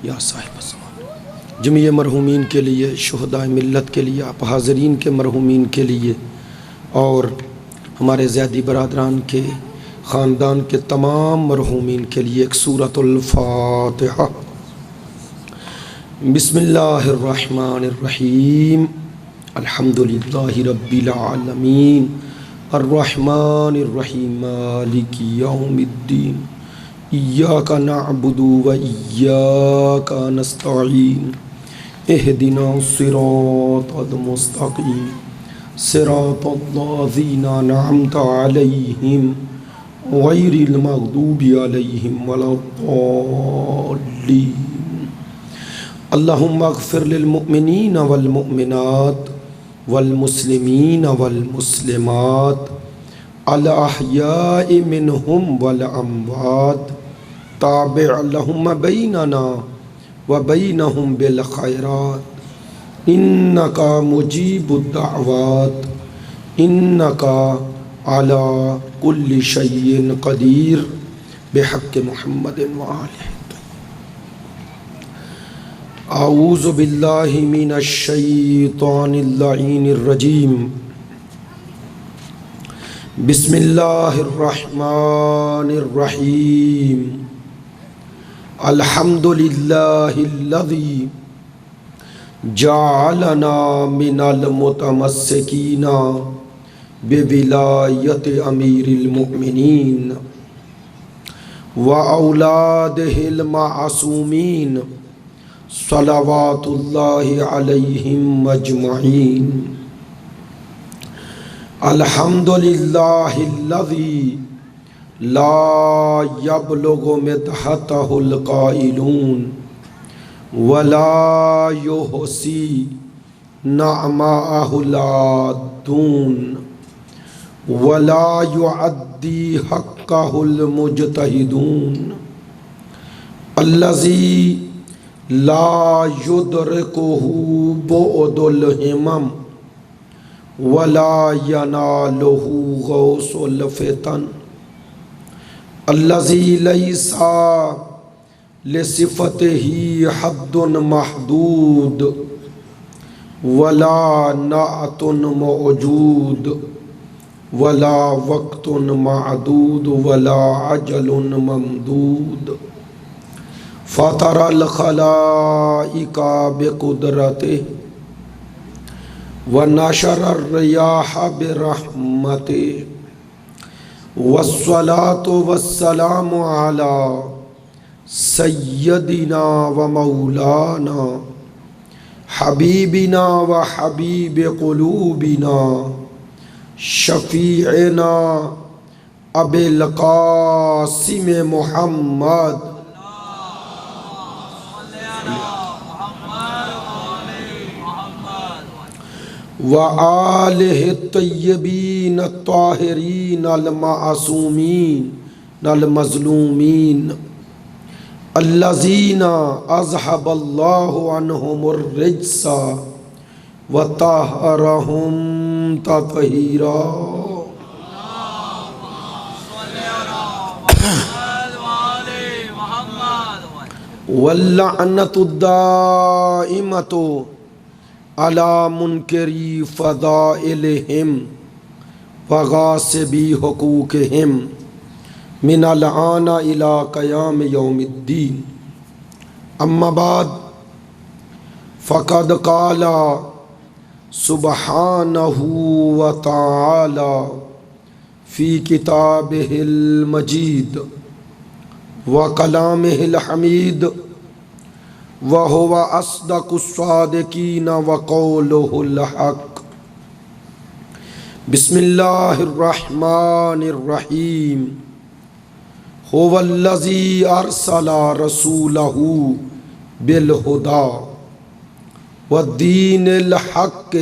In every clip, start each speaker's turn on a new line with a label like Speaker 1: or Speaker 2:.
Speaker 1: یا صاحب الزمان۔ جميع مرحومین کے لیے، شہداء ملت کے لیے، آپ حاضرین کے مرحومین کے لیے، اور ہمارے زیدی برادران کے خاندان کے تمام مرحومین کے لیے ایک سورۃ الفاتحہ۔ بسم اللہ الرحمن الرحیم، الحمدللہ رب العالمین، الرحمن الرحیم، مالک یوم الدین، ایاک نعبد و ایاک نستعین، اہدنا الصراط المستقیم، صراط الذین انعمت علیہم غیر المغضوب علیہم ولا الضالین۔ اللہم اغفر للمؤمنین والمؤمنات والمسلمین والمسلمات الاحیاء منہم والاموات، تابع لہم بیننا وبینہم بالخیرات، انکا مجیب الدعوات، انکا علی کل شیء قدیر، بحق محمد وآلہ۔ اعوذ باللہ من الشیطان اللعین الرجیم، بسم اللہ الرحمن الرحیم، الحمد للہ الذی جعلنا من المتمسکین بولایت امیر المؤمنین واولادہ المعصومین صلوات اللہ علیہم اجمعین۔ الحمد للہ الذی لا یبلغ مدحتہ القائلون ولا یحصی نعماءہ العادون ولا یعدی حقہ المجتہدون، الذی لا یدرکہ بعد الہمم ولا ینالہ غوث الفتن، الذی لیس لصفتہ حد محدود ولا نعت موجود ولا وقت معدود ولا عجل ممدود، فطر الخلائق بقدرتہ ونشر الریاح برحمتہ، والصلاة والسلام علی سیدنا و مولانا حبیبنا و حبیب قلوبنا شفیعنا ابی القاسم محمد وآلہ الطیبین الطاہرین المعصومین المظلومین، الذین اذھب اللہ عنہم الرجس وطہرہم تطہیرا۔ واللعنۃ الدائمۃ علی منکری فضائلہم وغاصبی حقوقہم من الآن الی قیام یوم الدین۔ اما بعد، فقد قال سبحانہ وتعالی فی کتابہ المجید وکلامہ الحمید، وَهُوَ أَصْدَقُ الصَّادِقِينَ وَقَوْلُهُ الْحَقُّ۔ بسم اللہ الرحمن الرحیم، هُوَ الَّذِي أَرْسَلَ رَسُولَهُ بِالْهُدَى وَالدِّينِ الْحَقِّ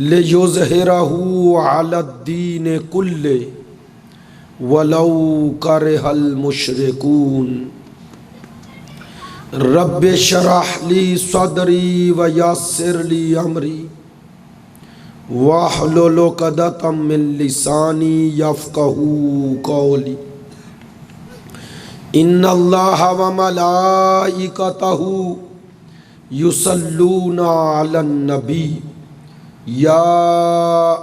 Speaker 1: لِيُظْهِرَهُ عَلَى الدِّينِ كُلِّهِ وَلَوْ كَرِهَ الْمُشْرِكُونَ۔ رب اشرح لی صدری ویسر لی امری واحلل عقدۃ من لسانی یفقہوا قولی۔ ان اللہ و ملائکتہ یصلون علی النبی یا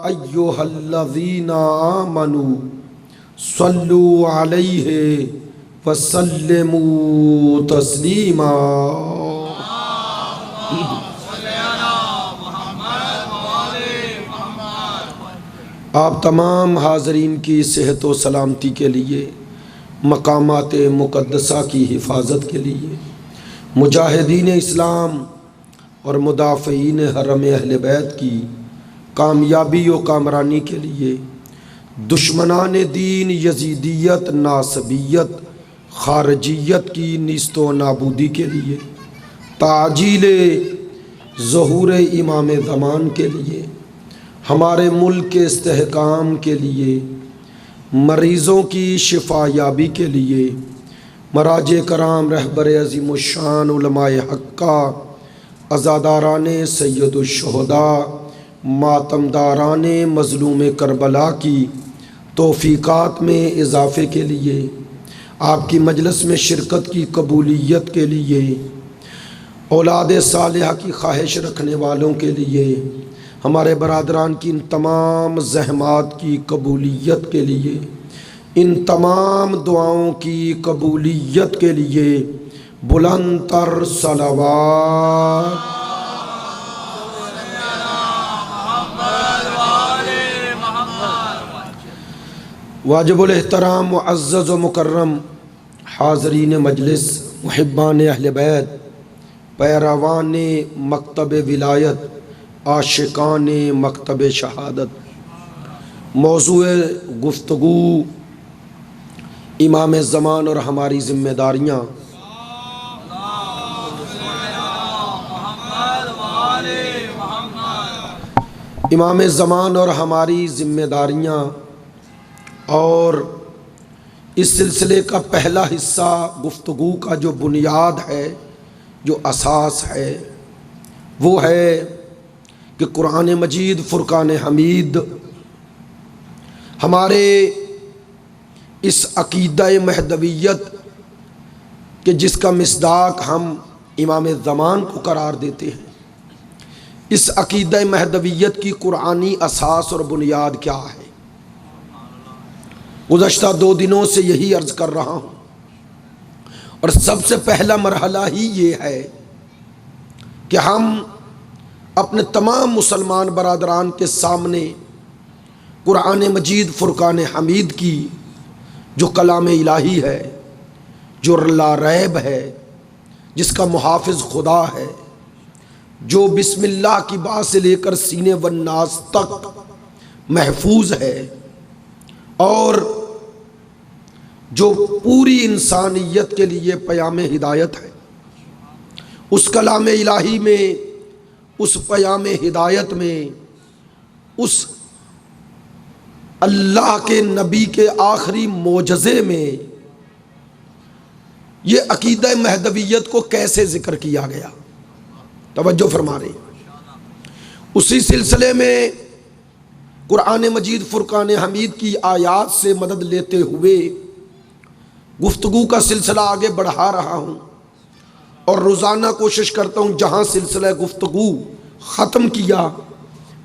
Speaker 1: ایہا الذین آمنوا صلوا علیہ وسلموا تسلیما۔ آپ تمام حاضرین کی صحت و سلامتی کے لیے، مقامات مقدسہ کی حفاظت کے لیے، مجاہدین اسلام اور مدافعین حرم اہل بیت کی کامیابی و کامرانی کے لیے، دشمنان دین یزیدیت، ناصبیت، خارجیت کی نیست و نابودی کے لیے، تعجیل ظہور امام زمان کے لیے، ہمارے ملک کے استحکام کے لیے، مریضوں کی شفا یابی کے لیے، مراجع کرام، رہبر عظیم الشان علماء حقہ، عزاداران سید الشہداء، ماتمداران مظلوم کربلا کی توفیقات میں اضافے کے لیے، آپ کی مجلس میں شرکت کی قبولیت کے لیے، اولاد صالحہ کی خواہش رکھنے والوں کے لیے، ہمارے برادران کی ان تمام زحمات کی قبولیت کے لیے، ان تمام دعاؤں کی قبولیت کے لیے بلند تر صلوات۔ واجب الاحترام معزز و مکرم حاضرین مجلس، محبان اہل بیت، پیروان مکتب ولایت، عاشقان مکتب شہادت، موضوع گفتگو امام زمان اور ہماری ذمہ داریاں۔ امام زمان اور ہماری ذمہ داریاں، اور اس سلسلے کا پہلا حصہ گفتگو کا جو بنیاد ہے، جو اساس ہے، وہ ہے کہ قرآن مجید فرقان حمید ہمارے اس عقیدہ مہدویت کہ جس کا مصداق ہم امام زمان کو قرار دیتے ہیں، اس عقیدہ مہدویت کی قرآنی اساس اور بنیاد کیا ہے؟ گزشتہ 2 دنوں سے یہی عرض کر رہا ہوں، اور سب سے پہلا مرحلہ ہی یہ ہے کہ ہم اپنے تمام مسلمان برادران کے سامنے قرآن مجید فرقان حمید کی جو کلام الہی ہے، جو لا ریب ہے، جس کا محافظ خدا ہے، جو بسم اللہ کی بات سے لے کر سینے والناس تک محفوظ ہے، اور جو پوری انسانیت کے لیے پیام ہدایت ہے، اس کلام الہی میں، اس پیام ہدایت میں، اس اللہ کے نبی کے آخری معجزے میں یہ عقیدہ مہدویت کو کیسے ذکر کیا گیا؟ توجہ فرما رہے ہیں۔ اسی سلسلے میں قرآن مجید فرقان حمید کی آیات سے مدد لیتے ہوئے گفتگو کا سلسلہ آگے بڑھا رہا ہوں، اور روزانہ کوشش کرتا ہوں جہاں سلسلہ گفتگو ختم کیا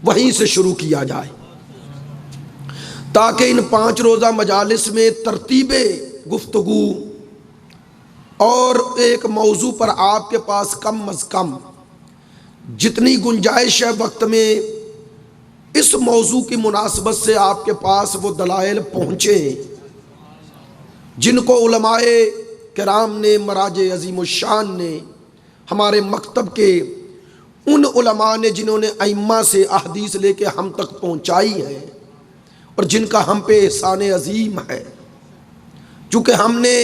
Speaker 1: وہیں سے شروع کیا جائے، تاکہ ان 5 روزہ مجالس میں ترتیب گفتگو اور ایک موضوع پر آپ کے پاس کم از کم جتنی گنجائش ہے وقت میں اس موضوع کی مناسبت سے آپ کے پاس وہ دلائل پہنچے جن کو علماء کرام نے، مراجع عظیم الشان نے، ہمارے مکتب کے ان علماء نے جنہوں نے ائمہ سے احادیث لے کے ہم تک پہنچائی ہے، اور جن کا ہم پہ احسان عظیم ہے۔ چونکہ ہم نے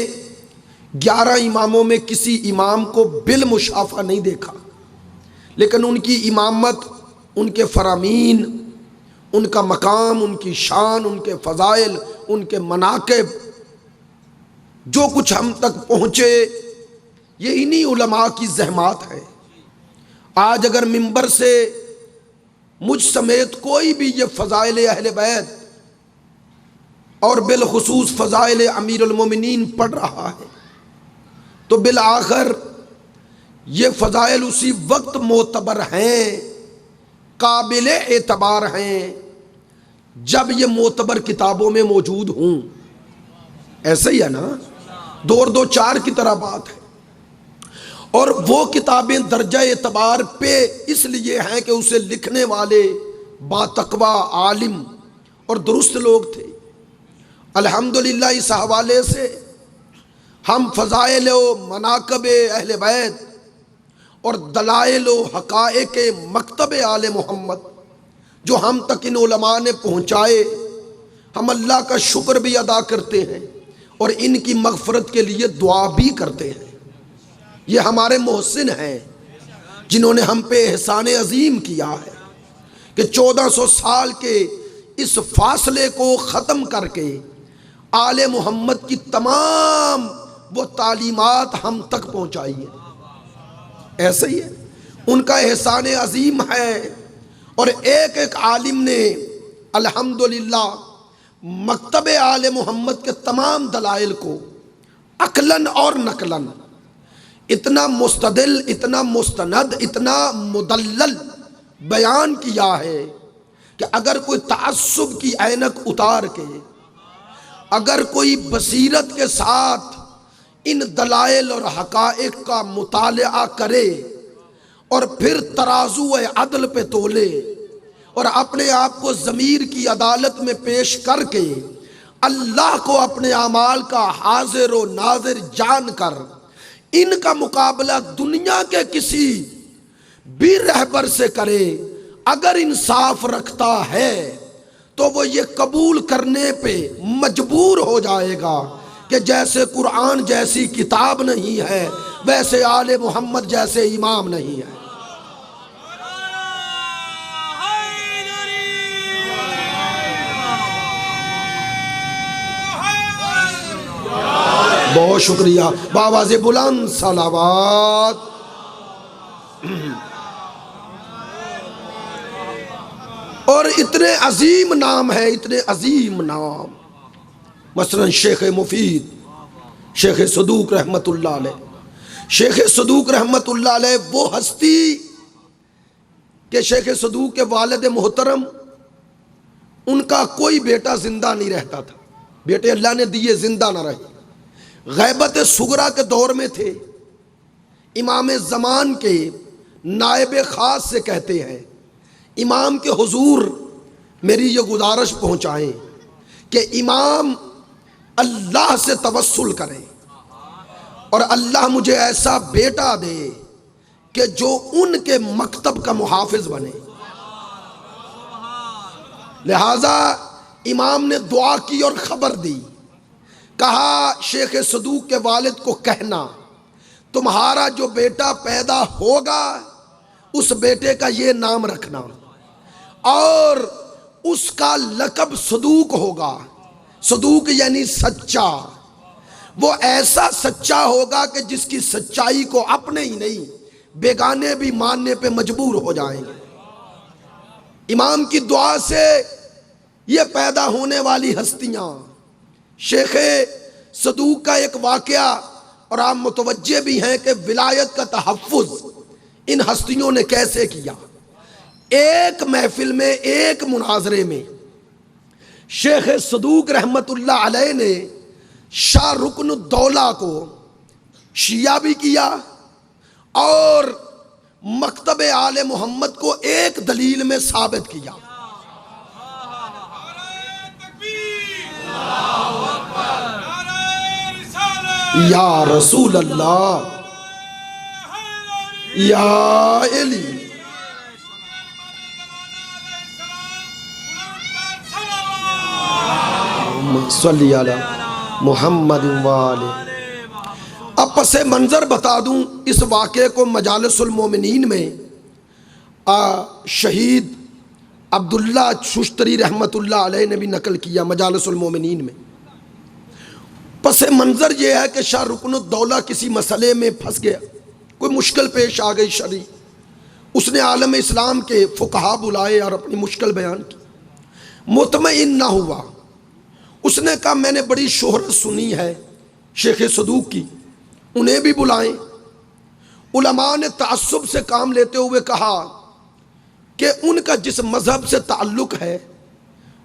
Speaker 1: 11 اماموں میں کسی امام کو بالمشافہ نہیں دیکھا، لیکن ان کی امامت، ان کے فرامین، ان کا مقام، ان کی شان، ان کے فضائل، ان کے مناقب، جو کچھ ہم تک پہنچے یہ انہی علماء کی زحمات ہے۔ آج اگر منبر سے مجھ سمیت کوئی بھی یہ فضائل اہل بیت اور بالخصوص فضائل امیر المومنین پڑھ رہا ہے تو بالآخر یہ فضائل اسی وقت معتبر ہیں، قابل اعتبار ہیں، جب یہ معتبر کتابوں میں موجود ہوں۔ ایسا ہی ہے نا، دو اور دو چار کی طرح بات ہے۔ اور وہ کتابیں درجہ اعتبار پہ اس لیے ہیں کہ اسے لکھنے والے باتقویٰ عالم اور درست لوگ تھے۔ الحمدللہ اس حوالے سے ہم فضائل و مناقب اہل بیت اور دلائل و حقائق مکتب آل محمد جو ہم تک ان علماء نے پہنچائے، ہم اللہ کا شکر بھی ادا کرتے ہیں اور ان کی مغفرت کے لیے دعا بھی کرتے ہیں۔ یہ ہمارے محسن ہیں جنہوں نے ہم پہ احسان عظیم کیا ہے کہ 1400 سال کے اس فاصلے کو ختم کر کے آل محمد کی تمام وہ تعلیمات ہم تک پہنچائی ہیں۔ ایسا ہی ہے، ان کا احسان عظیم ہے۔ اور ایک ایک عالم نے الحمدللہ مکتب آل محمد کے تمام دلائل کو عقلاً اور نقلاً اتنا مستدل، اتنا مستند، اتنا مدلل بیان کیا ہے کہ اگر کوئی تعصب کی عینک اتار کے، اگر کوئی بصیرت کے ساتھ ان دلائل اور حقائق کا مطالعہ کرے اور پھر ترازو عدل پہ تولے اور اپنے آپ کو ضمیر کی عدالت میں پیش کر کے اللہ کو اپنے اعمال کا حاضر و ناظر جان کر ان کا مقابلہ دنیا کے کسی بھی رہبر سے کرے، اگر انصاف رکھتا ہے تو وہ یہ قبول کرنے پہ مجبور ہو جائے گا کہ جیسے قرآن جیسی کتاب نہیں ہے ویسے آل محمد جیسے امام نہیں ہے۔ بہت شکریہ، بآواز بلند صلوات۔ اور اتنے عظیم نام ہے، اتنے عظیم نام، مثلا شیخ مفید، شیخ صدوق رحمت اللہ علیہ۔ شیخ صدوق رحمت اللہ علیہ وہ ہستی کہ شیخ صدوق کے والد محترم، ان کا کوئی بیٹا زندہ نہیں رہتا تھا، بیٹے اللہ نے دیے زندہ نہ رہے، غیبت صغرا کے دور میں تھے۔ امام زمان کے نائب خاص سے کہتے ہیں امام کے حضور میری یہ گزارش پہنچائیں کہ امام اللہ سے توسل کریں اور اللہ مجھے ایسا بیٹا دے کہ جو ان کے مکتب کا محافظ بنے۔ لہذا امام نے دعا کی اور خبر دی، کہا شیخ صدوق کے والد کو کہنا تمہارا جو بیٹا پیدا ہوگا اس بیٹے کا یہ نام رکھنا اور اس کا لقب صدوق ہوگا۔ صدوق یعنی سچا، وہ ایسا سچا ہوگا کہ جس کی سچائی کو اپنے ہی نہیں بیگانے بھی ماننے پہ مجبور ہو جائیں گے۔ امام کی دعا سے یہ پیدا ہونے والی ہستیاں، شیخ صدوق کا ایک واقعہ، اور آپ متوجہ بھی ہیں کہ ولایت کا تحفظ ان ہستیوں نے کیسے کیا۔ ایک محفل میں، ایک مناظرے میں شیخ صدوق رحمت اللہ علیہ نے شاہ رکن الدولہ کو شیعہ بھی کیا اور مکتب آل محمد کو ایک دلیل میں ثابت کیا۔ یا رسول اللہ، یا علی، صلی علی محمد وآلہ۔ اب پس منظر بتا دوں اس واقعے کو مجالس المومنین میں شہید عبداللہ ششتری رحمت اللہ علیہ نے بھی نقل کیا مجالس المومنین میں۔ پس منظر یہ ہے کہ شاہ رکن الدولہ کسی مسئلے میں پھنس گیا، کوئی مشکل پیش آ گئی شرعی، اس نے عالم اسلام کے فقہا بلائے اور اپنی مشکل بیان کی، مطمئن نہ ہوا۔ اس نے کہا میں نے بڑی شہرت سنی ہے شیخ صدوق کی، انہیں بھی بلائیں۔ علماء نے تعصب سے کام لیتے ہوئے کہا کہ ان کا جس مذہب سے تعلق ہے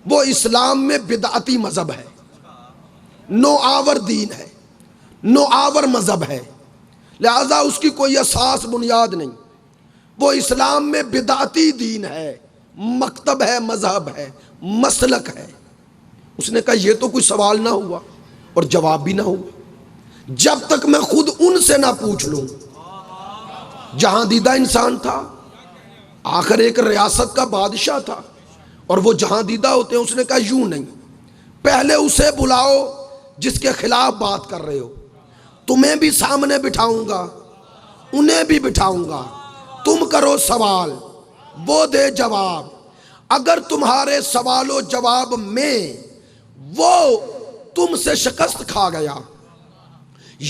Speaker 1: وہ اسلام میں بدعتی مذہب ہے، نوآور دین ہے، نوآور مذہب ہے، لہذا اس کی کوئی اساس بنیاد نہیں، وہ اسلام میں بدعتی دین ہے، مکتب ہے، مذہب ہے، مسلک ہے۔ اس نے کہا یہ تو کوئی سوال نہ ہوا اور جواب بھی نہ ہوا جب تک میں خود ان سے نہ پوچھ لوں۔ جہاں دیدہ انسان تھا، آخر ایک ریاست کا بادشاہ تھا، اور وہ جہاں دیدہ ہوتے ہیں۔ اس نے کہا یوں نہیں، پہلے اسے بلاؤ جس کے خلاف بات کر رہے ہو، تمہیں بھی سامنے بٹھاؤں گا، انہیں بھی بٹھاؤں گا، تم کرو سوال، وہ دے جواب۔ اگر تمہارے سوال و جواب میں وہ تم سے شکست کھا گیا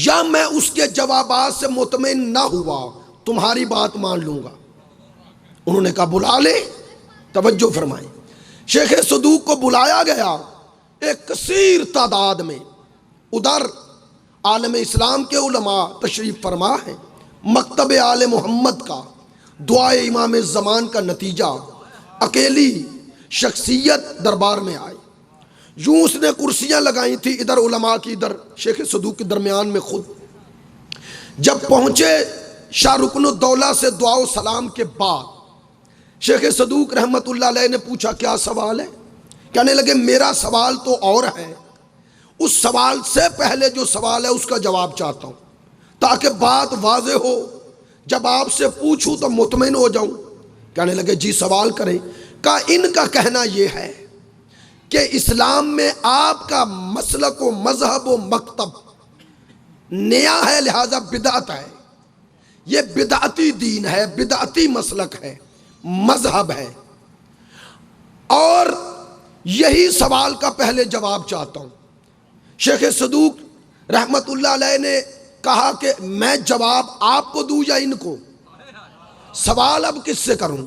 Speaker 1: یا میں اس کے جوابات سے مطمئن نہ ہوا، تمہاری بات مان لوں گا۔ انہوں نے کہا بلا لے۔ توجہ فرمائیں، شیخ صدوق کو بلایا گیا ایک کثیر تعداد میں۔ ادھر عالم اسلام کے علماء تشریف فرما ہیں، مکتب آل محمد کا دعائے امام زمان کا نتیجہ، اکیلی شخصیت دربار میں آئی۔ یوں اس نے کرسیاں لگائی تھی، ادھر علماء کی، ادھر شیخ صدوق کے درمیان میں خود۔ جب پہنچے شاہ رکن الدولہ سے دعا و سلام کے بعد شیخ صدوق رحمت اللہ علیہ نے پوچھا کیا سوال ہے؟ کہنے لگے میرا سوال تو اور ہے، اس سوال سے پہلے جو سوال ہے اس کا جواب چاہتا ہوں تاکہ بات واضح ہو، جب آپ سے پوچھوں تو مطمئن ہو جاؤں۔ کہنے لگے جی سوال کریں۔ کہا ان کا کہنا یہ ہے کہ اسلام میں آپ کا مسلک و مذہب و مکتب نیا ہے، لہذا بدعت ہے، یہ بدعتی دین ہے، بدعتی مسلک ہے، مذہب ہے، اور یہی سوال کا پہلے جواب چاہتا ہوں۔ شیخ صدوق رحمت اللہ علیہ نے کہا کہ میں جواب آپ کو دوں یا ان کو؟ سوال اب کس سے کروں؟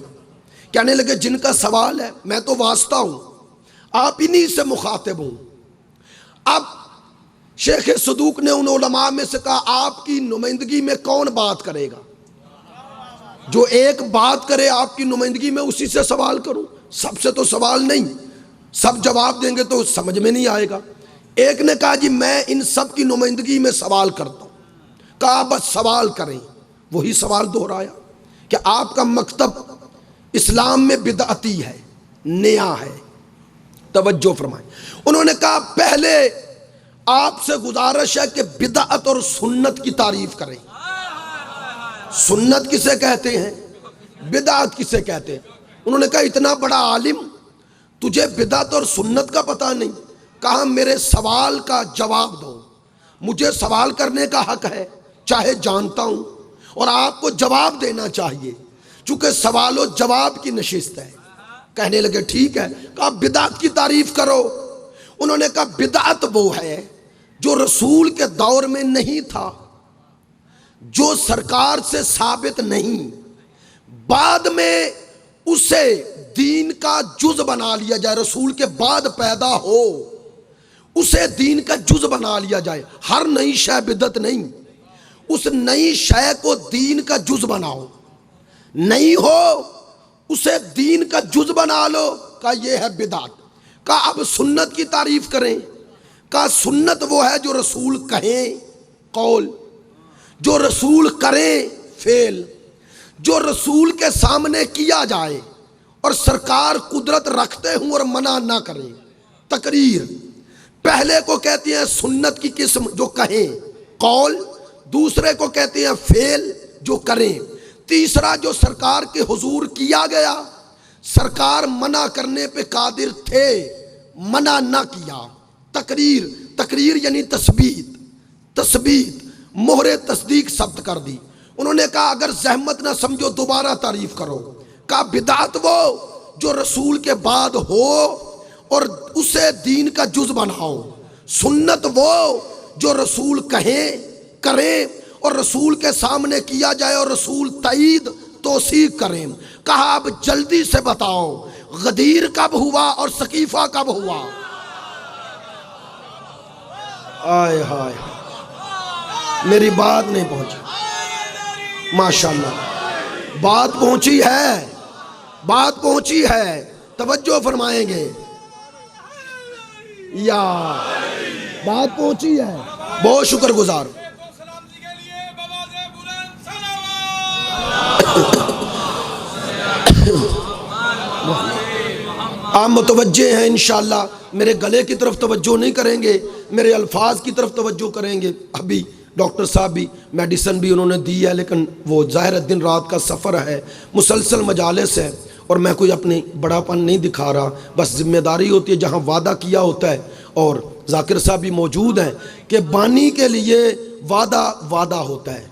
Speaker 1: کہنے لگے جن کا سوال ہے، میں تو واسطہ ہوں، آپ انہی سے مخاطب ہوں۔ اب شیخ صدوق نے ان علماء میں سے کہا آپ کی نمائندگی میں کون بات کرے گا؟ جو ایک بات کرے آپ کی نمائندگی میں اسی سے سوال کروں؟ سب سے تو سوال نہیں، سب جواب دیں گے تو سمجھ میں نہیں آئے گا۔ ایک نے کہا جی میں ان سب کی نمائندگی میں سوال کرتا ہوں۔ کہا بس سوال کریں۔ وہی سوال دہرایا کہ آپ کا مکتب اسلام میں بدعتی ہے، نیا ہے۔ توجہ فرمائیں، انہوں نے کہا پہلے آپ سے گزارش ہے کہ بدعت اور سنت کی تعریف کریں۔ سنت کسے کہتے ہیں؟ بدعت کسے کہتے ہیں؟ انہوں نے کہا اتنا بڑا عالم، تجھے بدعت اور سنت کا پتہ نہیں؟ کہا میرے سوال کا جواب دو، مجھے سوال کرنے کا حق ہے، چاہے جانتا ہوں، اور آپ کو جواب دینا چاہیے چونکہ سوال و جواب کی نشست ہے۔ کہنے لگے ٹھیک ہے۔ کہا بدعت کی تعریف کرو۔ انہوں نے کہا بدعت وہ ہے جو رسول کے دور میں نہیں تھا، جو سرکار سے ثابت نہیں، بعد میں اسے دین کا جز بنا لیا جائے، رسول کے بعد پیدا ہو اسے دین کا جز بنا لیا جائے۔ ہر نئی شے بدعت نہیں، اس نئی شے کو دین کا جز بناؤ، نہیں ہو اسے دین کا جز بنا لو، کہا یہ ہے بدعت۔ کہا اب سنت کی تعریف کریں۔ کہا سنت وہ ہے جو رسول کہیں قول، جو رسول کریں فعل، جو رسول کے سامنے کیا جائے اور سرکار قدرت رکھتے ہوں اور منع نہ کریں، تقریر۔ پہلے کو کہتے ہیں سنت کی قسم جو کہیں قول، دوسرے کو کہتے ہیں فعل جو کریں، تیسرا جو سرکار کے حضور کیا گیا، سرکار منع کرنے پہ قادر تھے، منع نہ کیا، تقریر۔ تقریر یعنی تثبیت، تثبیت، مہر تصدیق ثبت کر دی۔ انہوں نے کہا اگر زحمت نہ سمجھو دوبارہ تعریف کرو۔ کہا بدعت وہ جو رسول کے بعد ہو اور اسے دین کا جز بناؤ، سنت وہ جو رسول کہیں کریں اور رسول کے سامنے کیا جائے اور رسول تائید توثیق کریں۔ کہا اب جلدی سے بتاؤ غدیر کب ہوا اور سقیفہ کب ہوا؟ آئے ہائے، میری بات نہیں پہنچی، ماشاءاللہ بات پہنچی ہے، بات پہنچی ہے، توجہ فرمائیں گے یا بات پہنچی ہے؟ بہت شکر گزار۔ آپ متوجہ ہیں انشاءاللہ، میرے گلے کی طرف توجہ نہیں کریں گے، میرے الفاظ کی طرف توجہ کریں گے۔ ابھی ڈاکٹر صاحب بھی میڈیسن بھی انہوں نے دی ہے، لیکن وہ ظاہر دن رات کا سفر ہے، مسلسل مجالس ہے، اور میں کوئی اپنی بڑا پن نہیں دکھا رہا، بس ذمہ داری ہوتی ہے جہاں وعدہ کیا ہوتا ہے، اور ذاکر صاحب بھی موجود ہیں کہ بانی کے لیے وعدہ ہوتا ہے،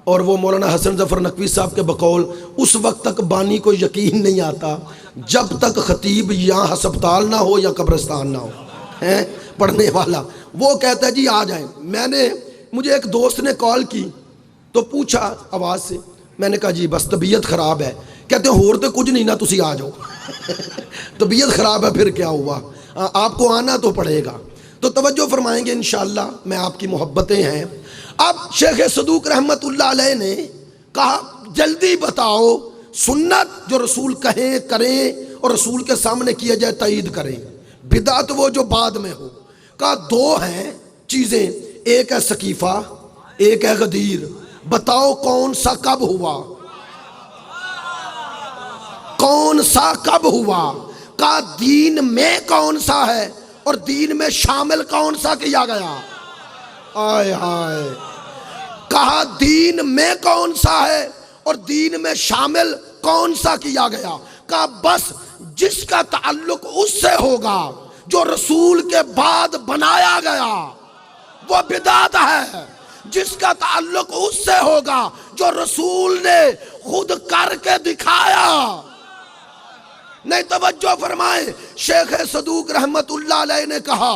Speaker 1: اور وہ مولانا حسن ظفر نقوی صاحب کے بقول اس وقت تک بانی کو یقین نہیں آتا جب تک خطیب یا ہسپتال نہ ہو یا قبرستان نہ ہو، ہیں پڑھنے والا وہ کہتا ہے جی آ جائیں۔ مجھے ایک دوست نے کال کی تو پوچھا آواز سے، میں نے کہا جی بس طبیعت خراب ہے، کہتے ہیں ہور تو کچھ نہیں نا تسی آ جاؤ طبیعت خراب ہے پھر کیا ہوا، آپ کو آنا تو پڑے گا۔ تو توجہ فرمائیں گے انشاءاللہ، میں آپ کی محبتیں ہیں۔ اب شیخ صدوق رحمت اللہ علیہ نے کہا جلدی بتاؤ سنت جو رسول کہیں کریں اور رسول کے سامنے کیا جائے تائید کریں، بدعت وہ جو بعد میں ہو۔ کہا دو ہیں چیزیں، ایک ہے سقیفہ، ایک ہے غدیر، بتاؤ کون سا کب ہوا، کون سا کب ہوا؟ کہا دین میں کون سا ہے اور دین میں شامل کون سا کیا گیا؟ آئے ہائے، کہا دین میں کون سا ہے اور دین میں شامل کون سا کیا گیا؟ کہا بس جس کا تعلق اس سے ہوگا جو رسول کے بعد بنایا گیا وہ بدعت ہے، جس کا تعلق اس سے ہوگا جو رسول نے خود کر کے دکھایا۔ نہیں توجہ فرمائیں، شیخ صدوق رحمت اللہ علیہ نے کہا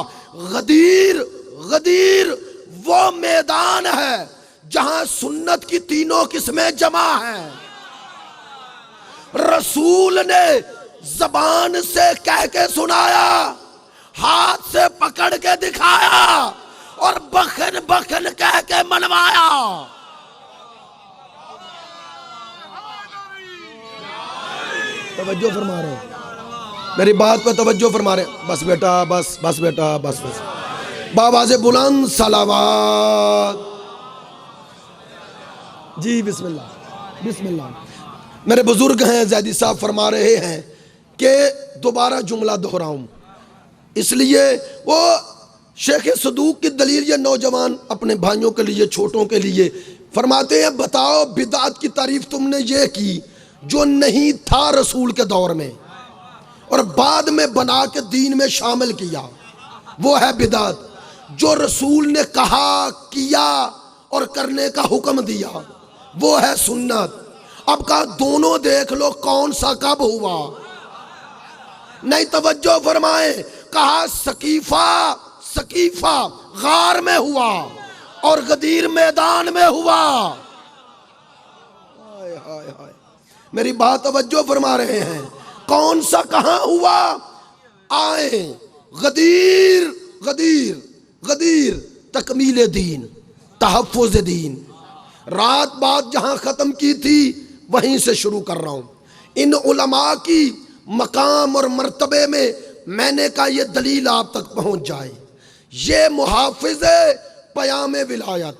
Speaker 1: غدیر وہ میدان ہے جہاں سنت کی تینوں قسمیں جمع ہیں۔ رسول نے زبان سے کہہ کے سنایا، ہاتھ سے پکڑ کے دکھایا اور بخن بخن کہہ کے منوایا۔ توجہ فرما رہے ہیں میری بات پہ، توجہ فرما رہے ہیں؟ بس بیٹا بس بیٹا بس بابا سے بلند صلوات۔ جی بسم اللہ۔ میرے بزرگ ہیں زیدی صاحب فرما رہے ہیں کہ دوبارہ جملہ دہراؤں، اس لیے وہ شیخ صدوق کی دلیل یہ نوجوان اپنے بھائیوں کے لیے، چھوٹوں کے لیے فرماتے ہیں بتاؤ بدعت کی تعریف تم نے یہ کی جو نہیں تھا رسول کے دور میں اور بعد میں بنا کے دین میں شامل کیا، وہ ہے بدعت۔ جو رسول نے کہا کیا اور کرنے کا حکم دیا وہ ہے سنت۔ اب کہا دونوں دیکھ لو کون سا کب ہوا؟ نہیں توجہ فرمائیں، کہا سقیفہ غار میں ہوا اور غدیر میدان میں ہوا۔ میری بات توجہ فرما رہے ہیں؟ کون سا کہاں ہوا؟ آئیں غدیر تکمیل دین، تحفظ دین، رات بات جہاں ختم کی تھی وہیں سے شروع کر رہا ہوں۔ ان علماء کی مقام اور مرتبے میں نے کہا یہ دلیل آپ تک پہنچ جائے، یہ محافظ پیام ولایت،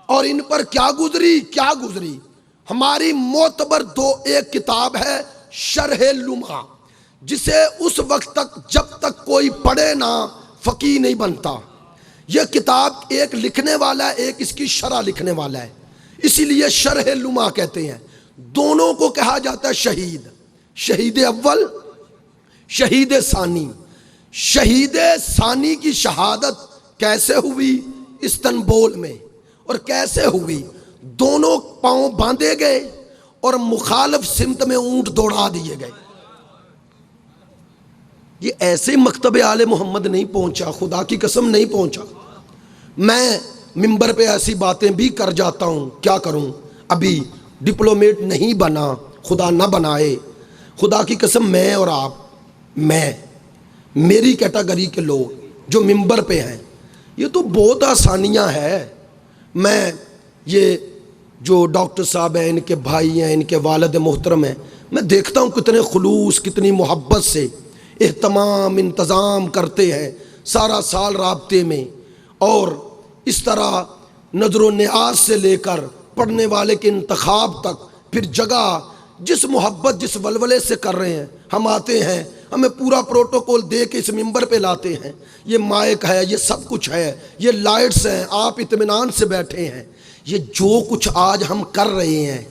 Speaker 1: اور ان پر کیا گزری ہماری معتبر ایک کتاب ہے شرح لمحہ، جسے اس وقت تک جب تک کوئی پڑھے نہ فقیہ نہیں بنتا۔ یہ کتاب ایک لکھنے والا ہے، ایک اس کی شرح لکھنے والا ہے، اسی لیے شرح لمحہ کہتے ہیں۔ دونوں کو کہا جاتا ہے شہید اول، شہید ثانی۔ شہید ثانی کی شہادت کیسے ہوئی؟ استنبول میں۔ اور کیسے ہوئی؟ دونوں پاؤں باندھے گئے اور مخالف سمت میں اونٹ دوڑا دیے گئے۔ یہ ایسے مکتب آل محمد نہیں پہنچا، خدا کی قسم نہیں پہنچا۔ میں ممبر پہ ایسی باتیں بھی کر جاتا ہوں، کیا کروں، ابھی ڈپلومیٹ نہیں بنا، خدا نہ بنائے۔ خدا کی قسم میں اور آپ، میری کیٹاگری کے لوگ جو ممبر پہ ہیں، یہ تو بہت آسانیاں ہیں، میں یہ جو ڈاکٹر صاحب ہیں، ان کے بھائی ہیں، ان کے والد محترم ہیں، میں دیکھتا ہوں کتنے خلوص، کتنی محبت سے اہتمام انتظام کرتے ہیں سارا سال رابطے میں، اور اس طرح نظر و نیاز سے لے کر پڑھنے والے کے انتخاب تک، پھر جگہ جس محبت جس ولولے سے کر رہے ہیں، ہم آتے ہیں ہمیں پورا پروٹوکول دے کے اس ممبر پہ لاتے ہیں، یہ مائک ہے، یہ سب کچھ ہے، یہ لائٹس ہیں، آپ اطمینان سے بیٹھے ہیں۔ یہ جو کچھ آج ہم کر رہے ہیں،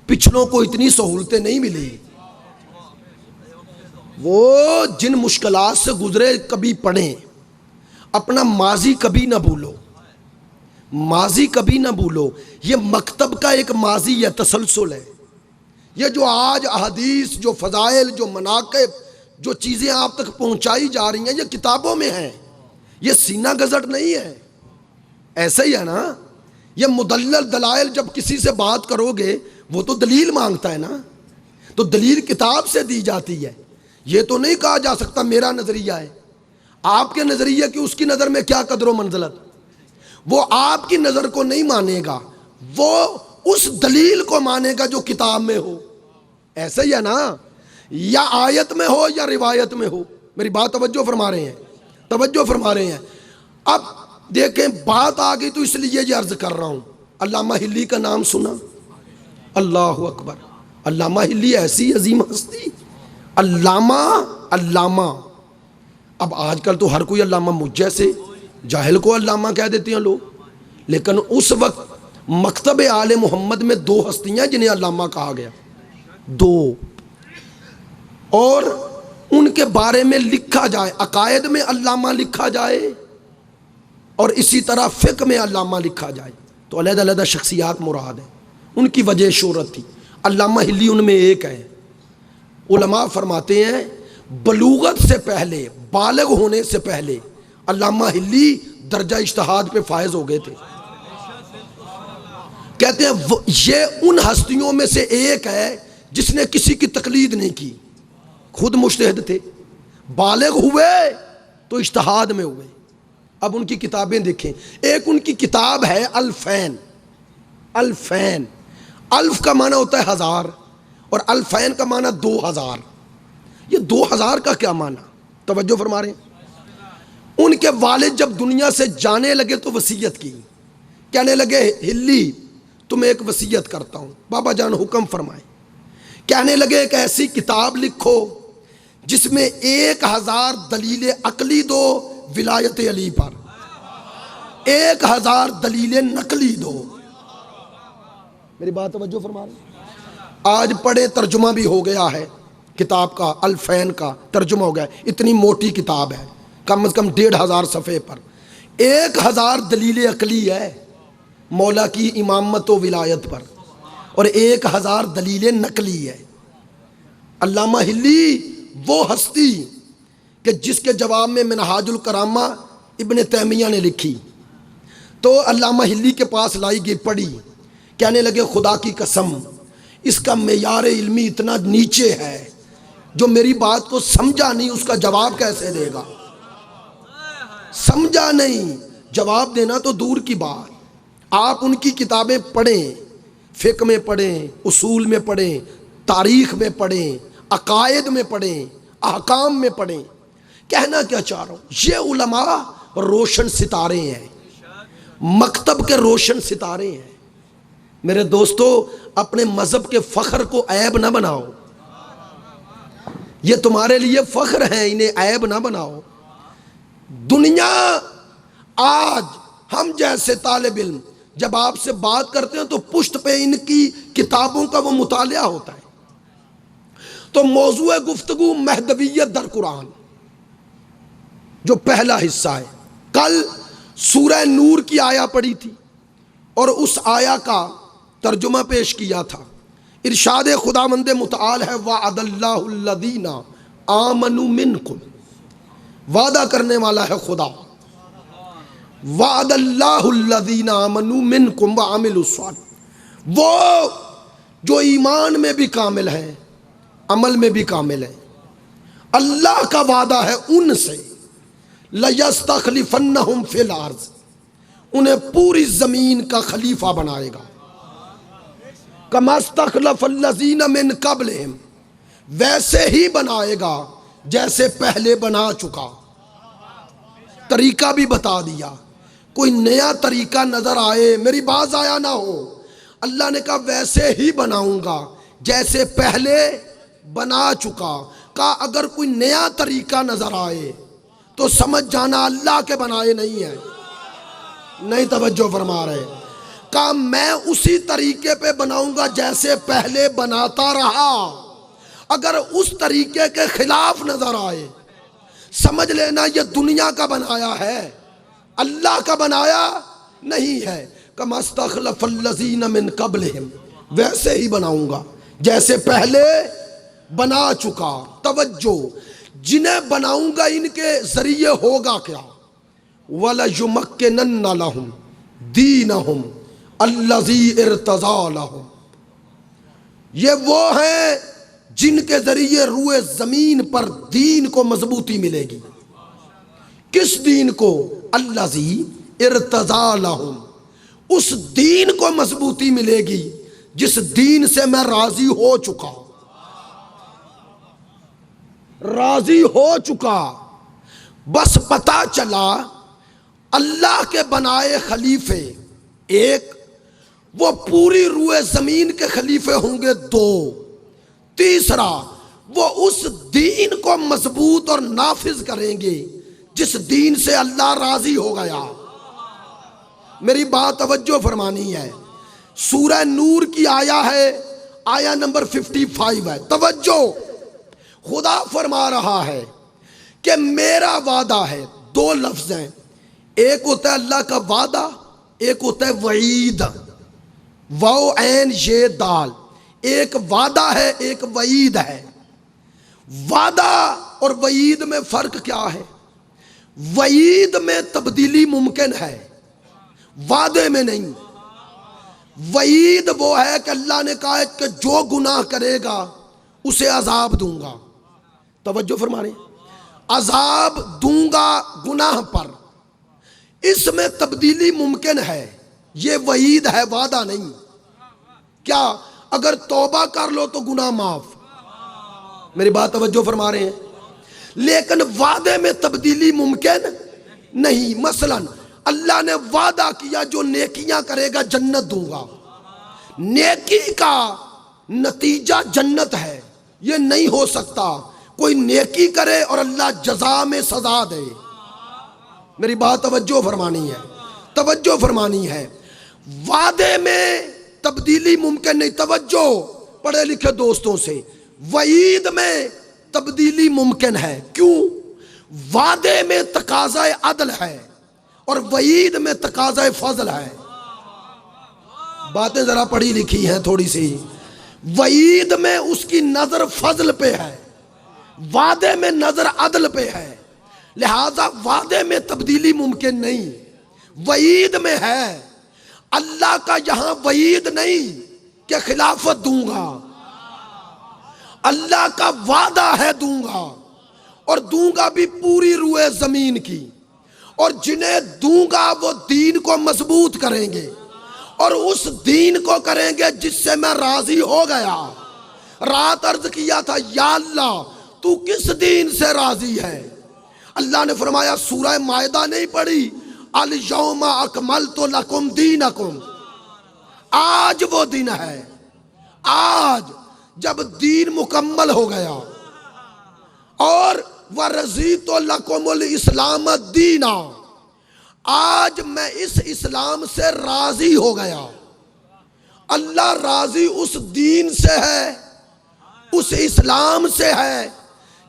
Speaker 1: پچھلوں کو اتنی سہولتیں نہیں ملی۔ وہ جن مشکلات سے گزرے کبھی پڑھیں، اپنا ماضی کبھی نہ بھولو، ماضی کبھی نہ بھولو۔ یہ مکتب کا ایک ماضی یا تسلسل ہے۔ یہ جو آج احادیث، جو فضائل، جو مناقب، جو چیزیں آپ تک پہنچائی جا رہی ہیں، یہ کتابوں میں ہیں، یہ سینہ گزٹ نہیں ہے۔ ایسا ہی ہے نا، یہ مدلل دلائل جب کسی سے بات کرو گے وہ تو دلیل مانگتا ہے نا، تو دلیل کتاب سے دی جاتی ہے۔ یہ تو نہیں کہا جا سکتا میرا نظریہ ہے، آپ کے نظریے کی اس کی نظر میں کیا قدر و منزلت۔ وہ آپ کی نظر کو نہیں مانے گا، وہ اس دلیل کو مانے گا جو کتاب میں ہو۔ ایسا ہی ہے نا، یا آیت میں ہو یا روایت میں ہو۔ میری بات توجہ فرما رہے ہیں، توجہ فرما رہے ہیں۔ اب دیکھیں بات آ گئی تو اس لیے یہ عرض کر رہا ہوں، علامہ ہلی کا نام سنا؟ اللہ اکبر، علامہ ہلی ایسی عظیم ہستی، علامہ۔ اب آج کل تو ہر کوئی علامہ، مجھ جیسے جاہل کو علامہ کہہ دیتے ہیں لوگ، لیکن اس وقت مکتب آل محمد میں دو ہستیاں جنہیں علامہ کہا گیا، دو، اور ان کے بارے میں لکھا جائے، عقائد میں علامہ لکھا جائے اور اسی طرح فقہ میں علامہ لکھا جائے تو علیحدہ علیحدہ شخصیات مراد ہیں، ان کی وجہ شہرت تھی۔ علامہ ہلی ان میں ایک ہے۔ علماء فرماتے ہیں بلوغت سے پہلے، بالغ ہونے سے پہلے علامہ ہلی درجہ اجتہاد پہ فائز ہو گئے تھے۔ کہتے ہیں یہ ان ہستیوں میں سے ایک ہے جس نے کسی کی تقلید نہیں کی، خود مجتہد تھے، بالغ ہوئے تو اجتہاد میں ہوئے۔ اب ان کی کتابیں دیکھیں، ایک ان کی کتاب ہے الفین۔ الفین، الف کا معنی ہوتا ہے ہزار اور الفین کا معنی 2000۔ یہ 2000 کا کیا معنی؟ توجہ فرما رہے ہیں۔ ان کے والد جب دنیا سے جانے لگے تو وصیت کی، کہنے لگے ہلی تمہیں ایک وصیت کرتا ہوں، بابا جان حکم فرمائیں۔ کہنے لگے ایک ایسی کتاب لکھو جس میں 1000 دلیل عقلی دو ولایت علی پر، 1000 دلیل نقلی دو۔ میری بات توجہ فرما رہے ہیں؟ آج پڑھے، ترجمہ بھی ہو گیا ہے کتاب کا، الفین کا ترجمہ ہو گیا، اتنی موٹی کتاب ہے، کم از کم 1500 صفحے پر 1000 دلیل عقلی ہے مولا کی امامت و ولایت پر، اور 1000 دلیل نقلی ہے۔ علامہ ہلی وہ ہستی کہ جس کے جواب میں منہاج الکرامہ ابن تیمیہ نے لکھی تو علامہ ہلی کے پاس لائی گئی، پڑھی، کہنے لگے خدا کی قسم اس کا معیار علمی اتنا نیچے ہے، جو میری بات کو سمجھا نہیں اس کا جواب کیسے دے گا؟ سمجھا نہیں، جواب دینا تو دور کی بات۔ آپ ان کی کتابیں پڑھیں، فقہ میں پڑھیں، اصول میں پڑھیں، تاریخ میں پڑھیں، عقائد میں پڑھیں، احکام میں پڑھیں۔ کہنا کیا چاہ رہا ہوں، یہ علماء روشن ستارے ہیں، مکتب کے روشن ستارے ہیں۔ میرے دوستو، اپنے مذہب کے فخر کو عیب نہ بناؤ، یہ تمہارے لیے فخر ہے، انہیں عیب نہ بناؤ۔ دنیا آج ہم جیسے طالب علم جب آپ سے بات کرتے ہیں تو پشت پہ ان کی کتابوں کا وہ مطالعہ ہوتا ہے۔ تو موضوع گفتگو مہدویت در قرآن جو پہلا حصہ ہے، کل سورہ نور کی آیا پڑھی تھی اور اس آیا کا ترجمہ پیش کیا تھا۔ ارشاد خداوند متعال ہے وعد اللہ الذین آمنوا منکم، وعدہ کرنے والا ہے خدا، وعد اللہ الذین آمنوا منکم وعملوا الصالحات، وہ جو ایمان میں بھی کامل ہیں، عمل میں بھی کامل ہیں۔ اللہ کا وعدہ ہے ان سے، لَيَسْتَخْلِفَنَّهُمْ فِي الْأَرْضِ، انہیں پوری زمین کا خلیفہ بنائے گا۔ کما استخلف الذین من قبلہم، ویسے ہی بنائے گا جیسے پہلے بنا چکا۔ طریقہ بھی بتا دیا، کوئی نیا طریقہ نظر آئے، میری بات ضائع نہ ہو، اللہ نے کہا ویسے ہی بناؤں گا جیسے پہلے بنا چکا۔ کہا اگر کوئی نیا طریقہ نظر آئے تو سمجھ جانا اللہ کے بنائے نہیں ہے۔ نہیں توجہ فرما رہے۔ کہا میں اسی طریقے پہ بناؤں گا جیسے پہلے بناتا رہا، اگر اس طریقے کے خلاف نظر آئے سمجھ لینا یہ دنیا کا بنایا ہے، اللہ کا بنایا نہیں ہے۔ کما استخلف الذین من قبلہم، ویسے ہی بناؤں گا جیسے پہلے بنا چکا۔ توجہ، جنہیں بناؤں گا ان کے ذریعے ہوگا کیا؟ وَلَيُمَكِّنَنَّ لَهُمْ دِينَهُمْ الَّذِي ارْتَضَىٰ لَهُمْ، یہ وہ ہیں جن کے ذریعے روئے زمین پر دین کو مضبوطی ملے گی۔ کس دین کو؟ الَّذِي ارْتَضَىٰ لَهُمْ، اس دین کو مضبوطی ملے گی جس دین سے میں راضی ہو چکا، راضی ہو چکا۔ بس پتہ چلا اللہ کے بنائے خلیفے ایک، وہ پوری روئے زمین کے خلیفے ہوں گے دو، تیسرا وہ اس دین کو مضبوط اور نافذ کریں گے جس دین سے اللہ راضی ہو گیا۔ میری بات توجہ فرمانی ہے، سورہ نور کی آیا ہے، آیا نمبر 55 ہے۔ توجہ، خدا فرما رہا ہے کہ میرا وعدہ ہے، دو لفظ ہیں، ایک ہوتا ہے اللہ کا وعدہ، ایک ہوتا ہے وعید، واو عین یہ دال، ایک وعدہ ہے ایک وعید ہے۔ وعدہ اور وعید میں فرق کیا ہے؟ وعید میں تبدیلی ممکن ہے، وعدے میں نہیں۔ وعید وہ ہے کہ اللہ نے کہا ہے کہ جو گناہ کرے گا اسے عذاب دوں گا۔ توجہ فرما رہے ہیں، عذاب دوں گا گناہ پر، اس میں تبدیلی ممکن ہے، یہ وعید ہے، وعدہ نہیں۔ کیا اگر توبہ کر لو تو گناہ معاف، میری بات توجہ فرما رہے ہیں، لیکن وعدے میں تبدیلی ممکن نہیں۔ مثلا اللہ نے وعدہ کیا جو نیکیاں کرے گا جنت دوں گا، نیکی کا نتیجہ جنت ہے، یہ نہیں ہو سکتا کوئی نیکی کرے اور اللہ جزا میں سزا دے۔ میری بات توجہ فرمانی ہے، توجہ فرمانی ہے، وعدے میں تبدیلی ممکن نہیں۔ توجہ پڑھے لکھے دوستوں سے، وعید میں تبدیلی ممکن ہے، کیوں؟ وعدے میں تقاضۂ عدل ہے اور وعید میں تقاضۂ فضل ہے۔ باتیں ذرا پڑھی لکھی ہیں تھوڑی سی، وعید میں اس کی نظر فضل پہ ہے، وعدے میں نظر عدل پہ ہے، لہذا وعدے میں تبدیلی ممکن نہیں، وعید میں ہے۔ اللہ کا یہاں وعید نہیں کہ خلافت دوں گا، اللہ کا وعدہ ہے دوں گا، اور دوں گا بھی پوری روئے زمین کی، اور جنہیں دوں گا وہ دین کو مضبوط کریں گے اور اس دین کو کریں گے جس سے میں راضی ہو گیا۔ رات عرض کیا تھا یا اللہ تو کس دین سے راضی ہے؟ اللہ نے فرمایا، سورہ مائدہ نہیں پڑھی، الیوم اکملت لکم دینکم، آج وہ دن ہے، آج جب دین مکمل ہو گیا، اور وَرَضِیتُ لَکُمُ الْإِسْلَامَ دِینًا، آج میں اس اسلام سے راضی ہو گیا۔ اللہ راضی اس دین سے ہے، اس اسلام سے ہے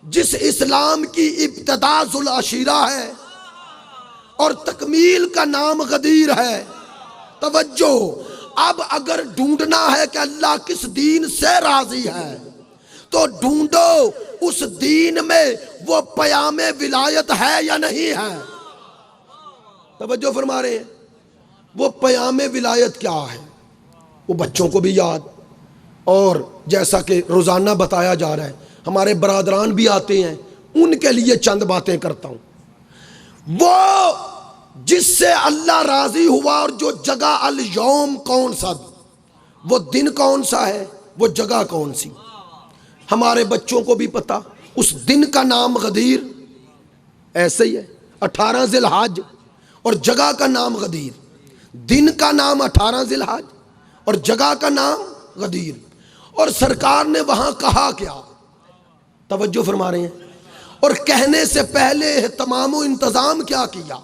Speaker 1: جس اسلام کی ابتدا ذوالعشیرہ ہے اور تکمیل کا نام غدیر ہے۔ توجہ، اب اگر ڈھونڈنا ہے کہ اللہ کس دین سے راضی ہے تو ڈھونڈو اس دین میں وہ پیام ولایت ہے یا نہیں ہے۔ توجہ فرما رہے ہیں، وہ پیام ولایت کیا ہے؟ وہ بچوں کو بھی یاد، اور جیسا کہ روزانہ بتایا جا رہا ہے، ہمارے برادران بھی آتے ہیں، ان کے لیے چند باتیں کرتا ہوں۔ وہ جس سے اللہ راضی ہوا، اور جو جگہ الیوم کون سا، وہ دن کون سا ہے، وہ جگہ کون سی. ہمارے بچوں کو بھی پتا اس دن کا نام غدیر، ایسے ہی ہے 18 ذی الحج، اور جگہ کا نام غدیر. دن کا نام 18 ذی الحج اور جگہ کا نام غدیر. اور سرکار نے وہاں کہا کیا، توجہ فرما رہے ہیں، اور کہنے سے پہلے تمام و انتظام کیا کیا.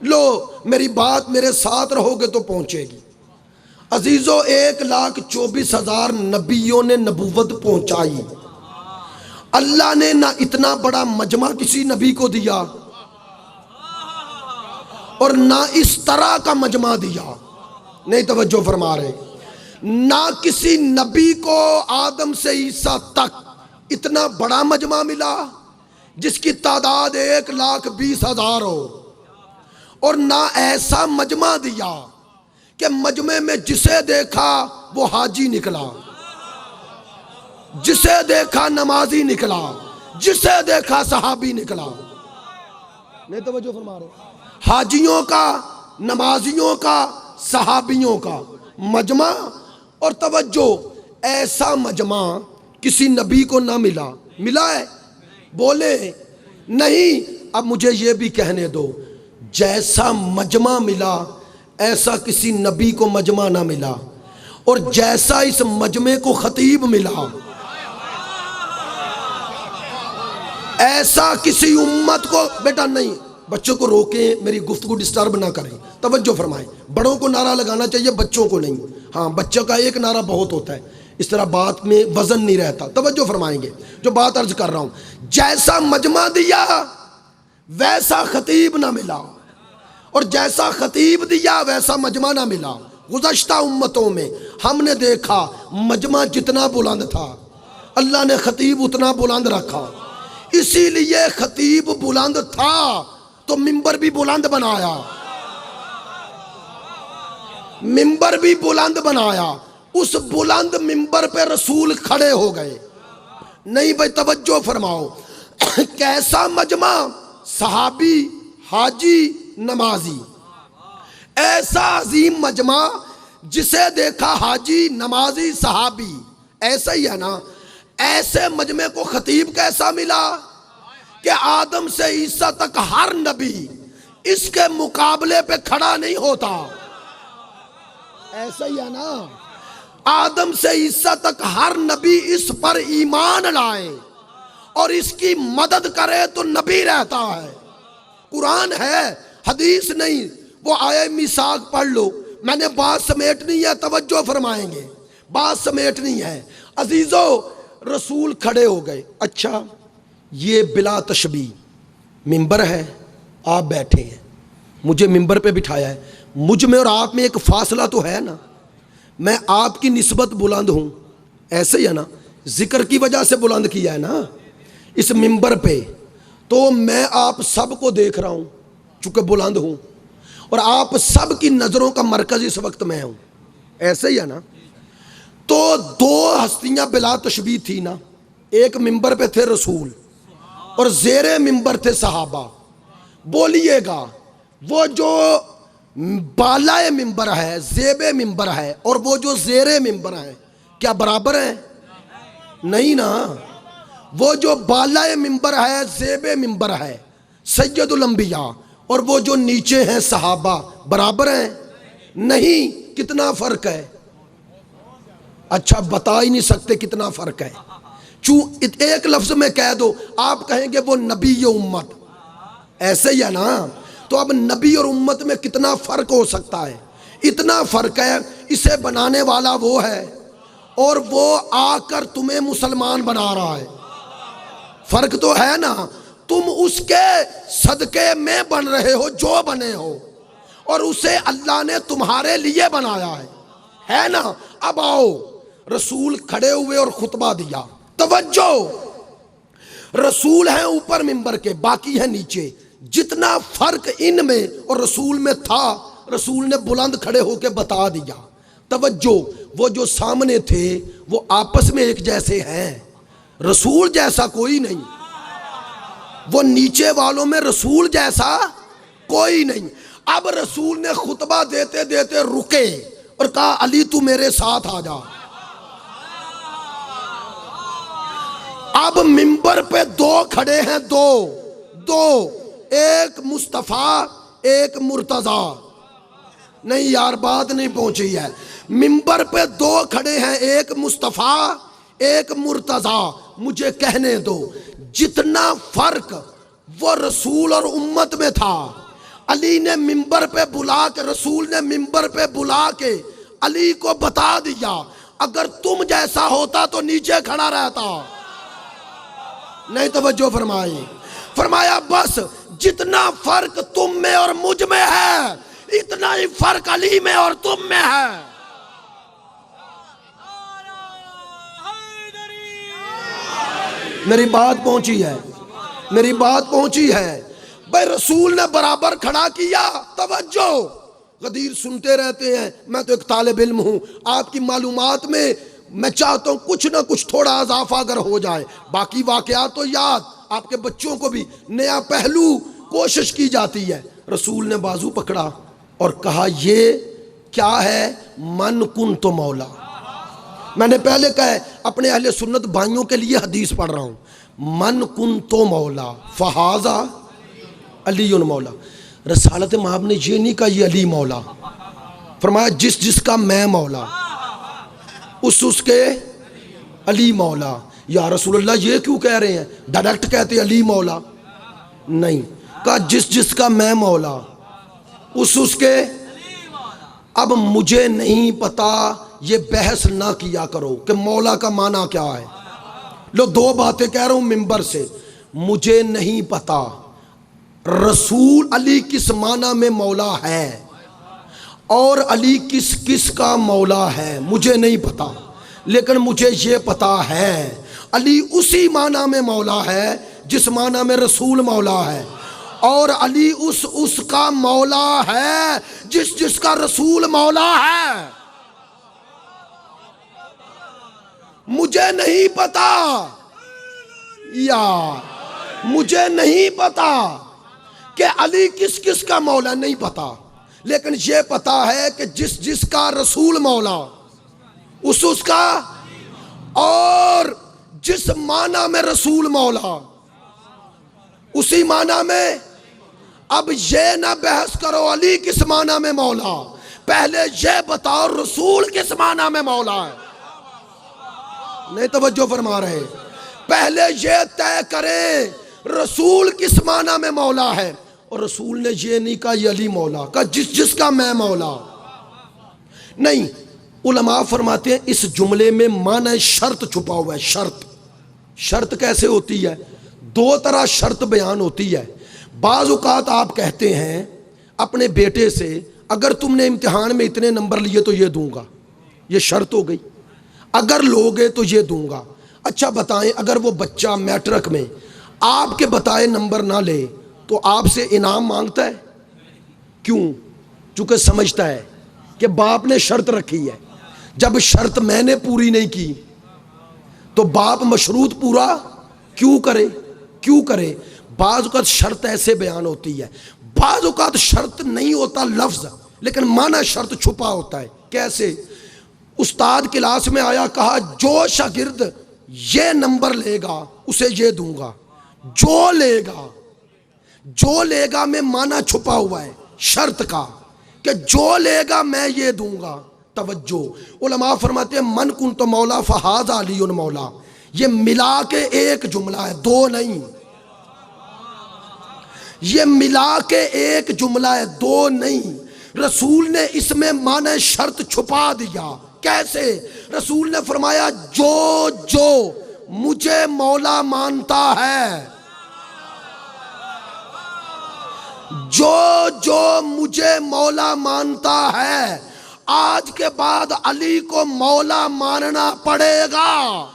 Speaker 1: لو میری بات میرے ساتھ رہو گے تو پہنچے گی. عزیزو 1,24,000 نبیوں نے نبوت پہنچائی. اللہ نے نہ اتنا بڑا مجمع کسی نبی کو دیا اور نہ اس طرح کا مجمع دیا. نہیں توجہ فرما رہے. نہ کسی نبی کو آدم سے عیسیٰ تک اتنا بڑا مجمع ملا جس کی تعداد 1,20,000 ہو، اور نہ ایسا مجمع دیا کہ مجمع میں جسے دیکھا وہ حاجی نکلا، جسے دیکھا نمازی نکلا، جسے دیکھا صحابی نکلا. نہیں توجہ فرما رہے. حاجیوں کا، نمازیوں کا، صحابیوں کا مجمع. اور توجہ، ایسا مجمع کسی نبی کو نہ ملا. ملا ہے؟ بولے نہیں. اب مجھے یہ بھی کہنے دو، جیسا مجمع ملا ایسا کسی نبی کو مجمع نہ ملا، اور جیسا اس مجمع کو خطیب ملا ایسا کسی امت کو. بیٹا نہیں، بچوں کو روکیں، میری گفتگو ڈسٹرب نہ کریں، توجہ فرمائیں. بڑوں کو نعرہ لگانا چاہیے، بچوں کو نہیں. ہاں بچوں کا ایک نعرہ بہت ہوتا ہے، اس طرح بات میں وزن نہیں رہتا. توجہ فرمائیں گے جو بات عرض کر رہا ہوں. جیسا مجمع دیا ویسا خطیب نہ ملا، اور جیسا خطیب دیا ویسا مجمع نہ ملا. گزشتہ امتوں میں ہم نے دیکھا مجمع جتنا بلند تھا اللہ نے خطیب اتنا بلند رکھا. اسی لیے خطیب بلند تھا تو ممبر بھی بلند بنایا، ممبر بھی بلند بنایا. اس بلند ممبر پہ رسول کھڑے ہو گئے. نہیں بھائی توجہ فرماؤ. کیسا مجمع، صحابی، حاجی، نمازی. ایسا عظیم مجمع جسے دیکھا حاجی، نمازی، صحابی. ایسا ہی ہے نا. ایسے مجمع کو خطیب کیسا ملا کہ آدم سے عیسیٰ تک ہر نبی اس کے مقابلے پہ کھڑا نہیں ہوتا. ایسا ہی ہے نا. آدم سے عیسیٰ تک ہر نبی اس پر ایمان لائے اور اس کی مدد کرے تو نبی رہتا ہے. قرآن ہے، حدیث نہیں. وہ آیہ میثاق پڑھ لو. میں نے بات سمیٹنی ہے، توجہ فرمائیں گے، بات سمیٹنی ہے. عزیزو رسول کھڑے ہو گئے. اچھا یہ بلا تشبیہ ممبر ہے، آپ بیٹھے ہیں، مجھے ممبر پہ بٹھایا ہے. مجھ میں اور آپ میں ایک فاصلہ تو ہے نا. میں آپ کی نسبت بلند ہوں، ایسے ہی ہے نا. ذکر کی وجہ سے بلند کیا ہے نا اس ممبر پہ. تو میں آپ سب کو دیکھ رہا ہوں چونکہ بلند ہوں، اور آپ سب کی نظروں کا مرکز اس وقت میں ہوں، ایسے ہی ہے نا. تو دو ہستیاں بلا تشبیہ تھی نا. ایک ممبر پہ تھے رسول اور زیر ممبر تھے صحابہ. بولیے گا وہ جو بالائے ممبر ہے، زیب ممبر ہے، اور وہ جو زیر ممبر ہے، کیا برابر ہیں؟ نہیں نا. وہ جو بالائے ممبر ہے، زیب ممبر ہے، سید الانبیاء، اور وہ جو نیچے ہیں صحابہ، برابر ہیں؟ نہیں. کتنا فرق ہے؟ اچھا بتا ہی نہیں سکتے کتنا فرق ہے. ایک لفظ میں کہہ دو، آپ کہیں گے وہ نبی امت، ایسے ہی ہے نا. تو اب نبی اور امت میں کتنا فرق ہو سکتا ہے؟ اتنا فرق ہے. اسے بنانے والا وہ ہے اور وہ آ کر تمہیں مسلمان بنا رہا ہے. فرق تو ہے نا. تم اس کے صدقے میں بن رہے ہو جو بنے ہو، اور اسے اللہ نے تمہارے لیے بنایا ہے نا. اب آؤ، رسول کھڑے ہوئے اور خطبہ دیا. توجہ، رسول ہیں اوپر ممبر کے، باقی ہیں نیچے. جتنا فرق ان میں اور رسول میں تھا رسول نے بلند کھڑے ہو کے بتا دیا. توجہ، وہ جو سامنے تھے وہ آپس میں ایک جیسے ہیں، رسول جیسا کوئی نہیں. وہ نیچے والوں میں رسول جیسا کوئی نہیں۔ اب رسول نے خطبہ دیتے دیتے رکے اور کہا علی تو میرے ساتھ آ جا۔ اب منبر پہ دو کھڑے ہیں، دو ایک مصطفیٰ ایک مرتضیٰ۔ نہیں یار بات نہیں پہنچی ہے۔ منبر پہ دو کھڑے ہیں، ایک مصطفیٰ ایک مرتضیٰ۔ مجھے کہنے دو جتنا فرق وہ رسول اور امت میں تھا، علی نے منبر پہ بلا کے، رسول نے منبر پہ بلا کے علی کو بتا دیا، اگر تم جیسا ہوتا تو نیچے کھڑا رہتا۔ نہیں توجہ فرمائی، فرمایا بس جتنا فرق تم میں اور مجھ میں ہے اتنا ہی فرق علی میں اور تم میں ہے۔ میری بات پہنچی ہے، میری بات پہنچی ہے۔ بھائی رسول نے برابر کھڑا کیا، توجہ، غدیر سنتے رہتے ہیں، میں تو ایک طالب علم ہوں، آپ کی معلومات میں چاہتا ہوں کچھ نہ کچھ تھوڑا اضافہ اگر ہو جائے، باقی واقعات تو یاد، آپ کے بچوں کو بھی نیا پہلو کوشش کی جاتی ہے۔ رسول نے بازو پکڑا اور کہا یہ کیا ہے؟ من کن تو مولا۔ میں نے پہلے کہا ہے اپنے اہل سنت بھائیوں کے لیے حدیث پڑھ رہا ہوں، من کن تو مولا فہذا علی مولا۔ رسالت مآب نے یہ نہیں کہا یہ علی مولا، فرمایا جس جس کا میں مولا اس کے علی مولا۔ یا رسول اللہ یہ کیوں کہہ رہے ہیں؟ ڈائریکٹ کہتے علی مولا نہیں، کہا جس جس کا میں مولا اس کے۔ اب مجھے نہیں پتا، یہ بحث نہ کیا کرو کہ مولا کا معنی کیا ہے۔ لو دو باتیں کہہ رہا ہوں منبر سے، مجھے نہیں پتا رسول علی کس معنی میں مولا ہے اور علی کس کس کا مولا ہے، مجھے نہیں پتا، لیکن مجھے یہ پتا ہے علی اسی معنی میں مولا ہے جس معنی میں رسول مولا ہے، اور علی اس کا مولا ہے جس جس کا رسول مولا ہے۔ مجھے نہیں پتا یار، مجھے نہیں پتا کہ علی کس کس کا مولا، نہیں پتا، لیکن یہ پتا ہے کہ جس جس کا رسول مولا اس کا، اور جس معنی میں رسول مولا اسی معنی میں۔ اب یہ نہ بحث کرو علی کس معنی میں مولا، پہلے یہ بتاؤ رسول کس معنی میں مولا ہے۔ نہیں توجہ فرما رہے، پہلے یہ طے کرے رسول کس معنی میں مولا ہے، اور رسول نے یہ نہیں کہا یہ علی مولا، کہا جس جس کا میں مولا نہیں۔ علماء فرماتے ہیں اس جملے میں معنی شرط چھپا ہوا ہے۔ شرط کیسے ہوتی ہے؟ دو طرح شرط بیان ہوتی ہے۔ بعض اوقات آپ کہتے ہیں اپنے بیٹے سے اگر تم نے امتحان میں اتنے نمبر لیے تو یہ دوں گا، یہ شرط ہو گئی، اگر لوگے تو یہ دوں گا۔ اچھا بتائیں اگر وہ بچہ میٹرک میں آپ کے بتائے نمبر نہ لے تو آپ سے انعام مانگتا ہے؟ کیوں؟ چونکہ سمجھتا ہے کہ باپ نے شرط رکھی ہے، جب شرط میں نے پوری نہیں کی تو باپ مشروط پورا کیوں کرے؟ بعض اوقات شرط ایسے بیان ہوتی ہے، بعض اوقات شرط نہیں ہوتا لفظ، لیکن معنی شرط چھپا ہوتا ہے۔ کیسے؟ استاد کلاس میں آیا، کہا جو شاگرد یہ نمبر لے گا اسے یہ دوں گا، جو لے گا میں معنی چھپا ہوا ہے شرط کا کہ جو لے گا میں یہ دوں گا۔ توجہ، علماء فرماتے ہیں من کن تو مولا فہذا علی مولا، یہ ملا کے ایک جملہ ہے، دو نہیں، یہ ملا کے ایک جملہ ہے، دو نہیں۔ رسول نے اس میں معنی شرط چھپا دیا۔ کیسے؟ رسول نے فرمایا جو مجھے مولا مانتا ہے، جو مجھے مولا مانتا ہے، آج کے بعد علی کو مولا ماننا پڑے گا۔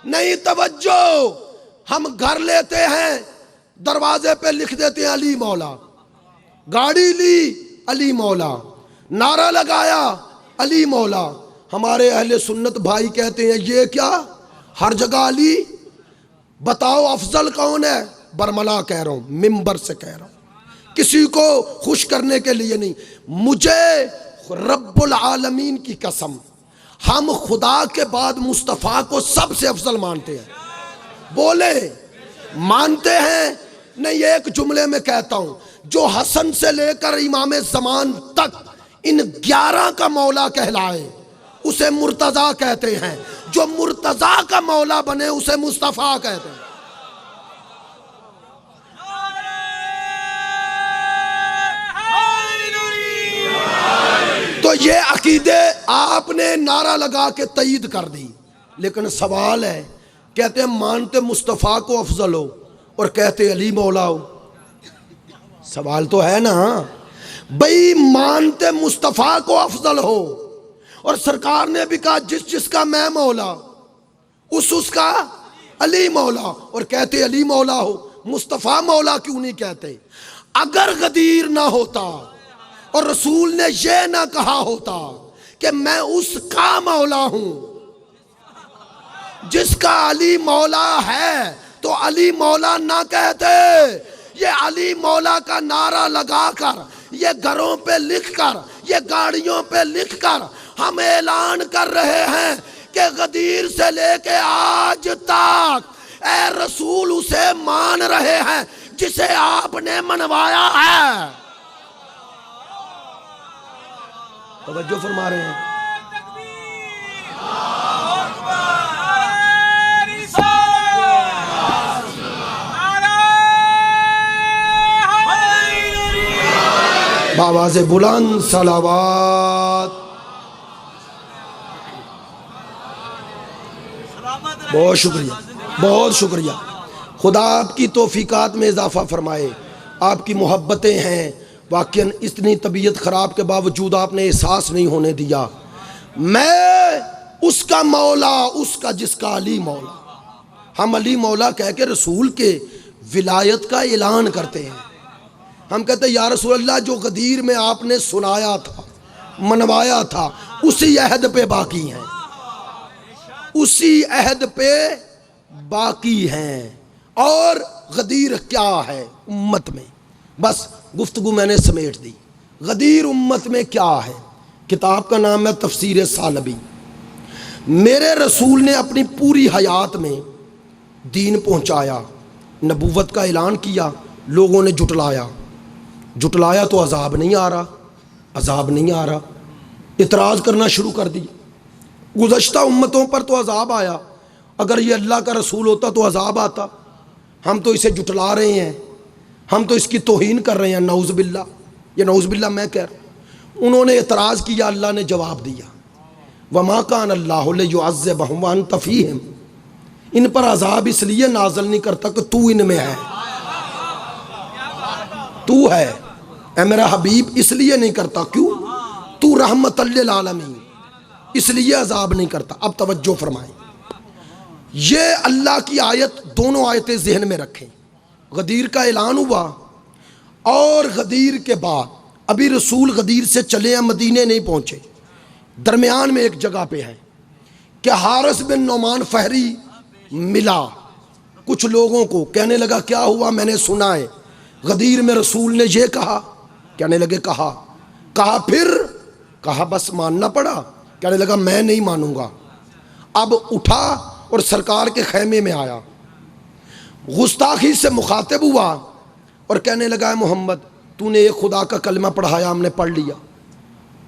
Speaker 1: نہیں توجہ، ہم گھر لیتے ہیں دروازے پہ لکھ دیتے ہیں علی مولا، گاڑی لی علی مولا، نعرہ لگایا علی مولا۔ ہمارے اہل سنت بھائی کہتے ہیں یہ کیا، ہر جگہ علی؟ بتاؤ افضل کون ہے؟ برملا کہہ رہا ہوں، ممبر سے کہہ رہا ہوں، کسی کو خوش کرنے کے لیے نہیں۔ مجھے رب العالمین کی قسم، ہم خدا کے بعد مصطفیٰ کو سب سے افضل مانتے ہیں۔ بولے مانتے ہیں؟ نہیں، ایک جملے میں کہتا ہوں، جو حسن سے لے کر امام زمان تک ان 11 کا مولا کہلائے اسے مرتضیٰ کہتے ہیں، جو مرتضیٰ کا مولا بنے اسے مصطفیٰ کہتے ہیں۔ تو یہ عقیدے آپ نے نعرہ لگا کے تائید کر دی، لیکن سوال ہے، کہتے ہیں مانتے مصطفیٰ کو افضل ہو اور کہتے علی مولا ہو۔ سوال تو ہے نا بھئی، مانتے مصطفیٰ کو افضل ہو اور سرکار نے بھی کہا جس جس کا میں مولا اس کا علی مولا، اور کہتے علی مولا ہو، مصطفیٰ مولا کیوں نہیں کہتے؟ اگر غدیر نہ ہوتا اور رسول نے یہ نہ کہا ہوتا کہ میں اس کا مولا ہوں جس کا علی مولا ہے، تو علی مولا نہ کہتے۔ یہ علی مولا کا نعرہ لگا کر، یہ گھروں پہ لکھ کر، یہ گاڑیوں پہ لکھ کر ہم اعلان کر رہے ہیں کہ غدیر سے لے کے آج تک اے رسول اسے مان رہے ہیں جسے آپ نے منوایا ہے۔ توجہ فرما رہے ہیں؟ بآواز بلند صلوات۔ بہت شکریہ، بہت شکریہ۔ خدا آپ کی توفیقات میں اضافہ فرمائے، آپ کی محبتیں ہیں، واقعاً اتنی طبیعت خراب کے باوجود آپ نے احساس نہیں ہونے دیا۔ میں اس کا مولا، اس کا جس کا علی مولا۔ ہم علی مولا کہہ کے رسول کے ولایت کا اعلان کرتے ہیں۔ ہم کہتے ہیں یا رسول اللہ، جو غدیر میں آپ نے سنایا تھا، منوایا تھا، اسی عہد پہ باقی ہیں، اسی عہد پہ باقی ہیں۔ اور غدیر کیا ہے امت میں؟ بس گفتگو میں نے سمیٹ دی۔ غدیر امت میں کیا ہے؟ کتاب کا نام ہے تفسیر سالبی۔ میرے رسول نے اپنی پوری حیات میں دین پہنچایا، نبوت کا اعلان کیا، لوگوں نے جھٹلایا تو عذاب نہیں آ رہا، عذاب نہیں آ رہا، اعتراض کرنا شروع کر دی۔ گزشتہ امتوں پر تو عذاب آیا، اگر یہ اللہ کا رسول ہوتا تو عذاب آتا۔ ہم تو اسے جھٹلا رہے ہیں، ہم تو اس کی توہین کر رہے ہیں، نعوذ باللہ۔ یہ نعوذ باللہ میں کہہ رہا ہوں۔ انہوں نے اعتراض کیا، اللہ نے جواب دیا، وَمَا كَانَ اللَّهُ لِيُعَذِّبَهُمْ وَأَنْتَ فِيهِمْ۔ ان پر عذاب اس لیے نازل نہیں کرتا کہ تو ان میں ہے، تو ہے اے میرا حبیب، اس لیے نہیں کرتا، کیوں؟ تو رحمت للعالمین، اس لیے عذاب نہیں کرتا۔ اب توجہ فرمائیں، یہ اللہ کی آیت، دونوں آیتیں ذہن میں رکھیں۔ غدیر کا اعلان ہوا، اور غدیر کے بعد ابھی رسول غدیر سے چلے ہیں، مدینے نہیں پہنچے، درمیان میں ایک جگہ پہ ہے کہ حارث بن نعمان فہری ملا کچھ لوگوں کو، کہنے لگا کیا ہوا؟ میں نے سنا ہے غدیر میں رسول نے یہ کہا۔ کہنے لگے کہا پھر کہا بس ماننا پڑا۔ کہنے لگا میں نہیں مانوں گا۔ اب اٹھا اور سرکار کے خیمے میں آیا، گستاخی سے مخاطب ہوا اور کہنے لگا اے محمد، تو نے ایک خدا کا کلمہ پڑھایا، ہم نے پڑھ لیا،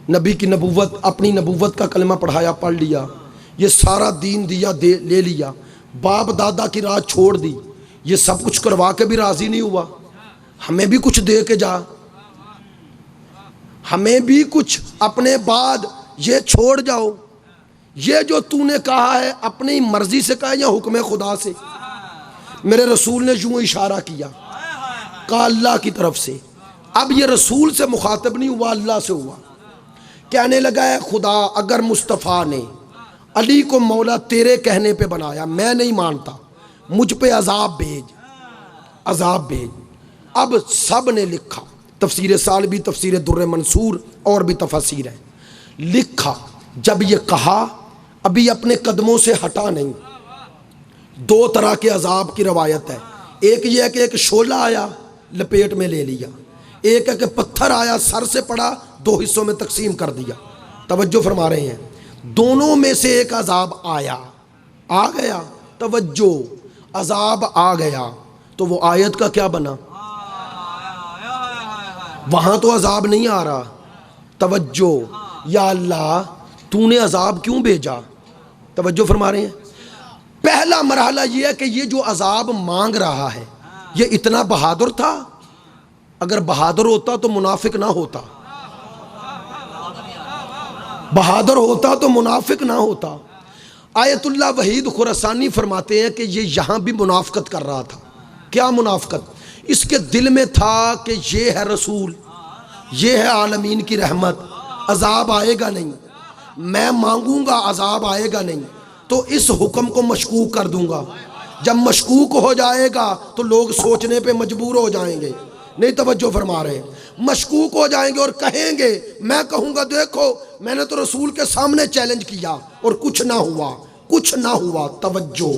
Speaker 1: نبی کی نبوت، اپنی نبوت کا کلمہ پڑھایا، پڑھ لیا، یہ سارا دین دیا، لے لیا، باپ دادا کی راہ چھوڑ دی، یہ سب کچھ کروا کے بھی راضی نہیں ہوا، ہمیں بھی کچھ دے کے جا، ہمیں بھی کچھ اپنے بعد یہ چھوڑ جاؤ۔ یہ جو تو نے کہا ہے اپنی مرضی سے کہا یا حکم خدا سے؟ میرے رسول نے یوں اشارہ کیا، کہا اللہ کی طرف سے۔ اب یہ رسول سے مخاطب نہیں ہوا، اللہ سے ہوا۔ کہنے لگا ہے خدا، اگر مصطفیٰ نے علی کو مولا تیرے کہنے پہ بنایا، میں نہیں مانتا، مجھ پہ عذاب بھیج۔ اب سب نے لکھا، تفسیر سالبی، تفسیر در منصور اور بھی تفاسیر ہیں، لکھا جب یہ کہا ابھی اپنے قدموں سے ہٹا نہیں، دو طرح کے عذاب کی روایت ہے، ایک یہ ہے کہ ایک شعلہ آیا لپیٹ میں لے لیا، ایک ہے کہ پتھر آیا سر سے پڑا دو حصوں میں تقسیم کر دیا۔ توجہ فرما رہے ہیں، دونوں میں سے ایک عذاب آیا، آ گیا، توجہ، عذاب آ گیا تو وہ آیت کا کیا بنا؟ وہاں تو عذاب نہیں آ رہا، توجہ، یا اللہ تو نے عذاب کیوں بھیجا؟ توجہ فرما رہے ہیں، پہلا مرحلہ یہ ہے کہ یہ جو عذاب مانگ رہا ہے یہ اتنا بہادر تھا؟ اگر بہادر ہوتا تو منافق نہ ہوتا، بہادر ہوتا تو منافق نہ ہوتا۔ آیت اللہ وحید خراسانی فرماتے ہیں کہ یہ یہاں بھی منافقت کر رہا تھا۔ کیا منافقت؟ اس کے دل میں تھا کہ یہ ہے رسول، یہ ہے عالمین کی رحمت، عذاب آئے گا نہیں، میں مانگوں گا عذاب آئے گا نہیں، تو اس حکم کو مشکوک کر دوں گا۔ جب مشکوک ہو جائے گا تو لوگ سوچنے پہ مجبور ہو جائیں گے، نہیں توجہ فرما رہے ہیں، مشکوک ہو جائیں گے اور کہیں گے، میں کہوں گا دیکھو میں نے تو رسول کے سامنے چیلنج کیا اور کچھ نہ ہوا، کچھ نہ ہوا۔ توجہ،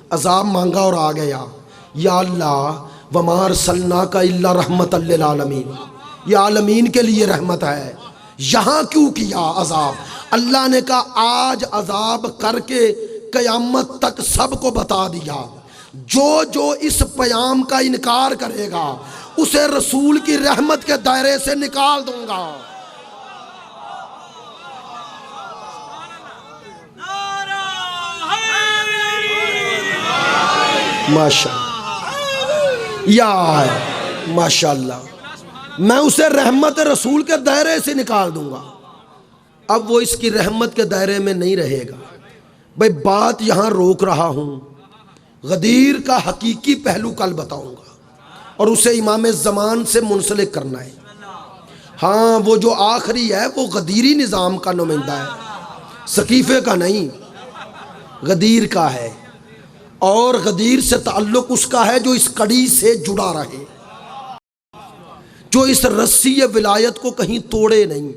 Speaker 1: عذاب مانگا اور آ گیا، یا اللہ وما ارسلناک الا رحمۃ للعالمین، یہ عالمین کے لیے رحمت ہے، یہاں کیوں کیا عذاب؟ اللہ نے کہا آج عذاب کر کے قیامت تک سب کو بتا دیا، جو اس پیام کا انکار کرے گا اسے رسول کی رحمت کے دائرے سے نکال دوں گا۔ ماشاءاللہ میں اسے رحمت رسول کے دائرے سے نکال دوں گا۔ اب وہ اس کی رحمت کے دائرے میں نہیں رہے گا۔ بھئی بات یہاں روک رہا ہوں، غدیر کا حقیقی پہلو کل بتاؤں گا اور اسے امام زمان سے منسلک کرنا ہے۔ ہاں وہ جو آخری ہے وہ غدیری نظام کا نمائندہ ہے، سقیفے کا نہیں، غدیر کا ہے، اور غدیر سے تعلق اس کا ہے جو اس کڑی سے جڑا رہے، جو اس رسی ولایت کو کہیں توڑے نہیں،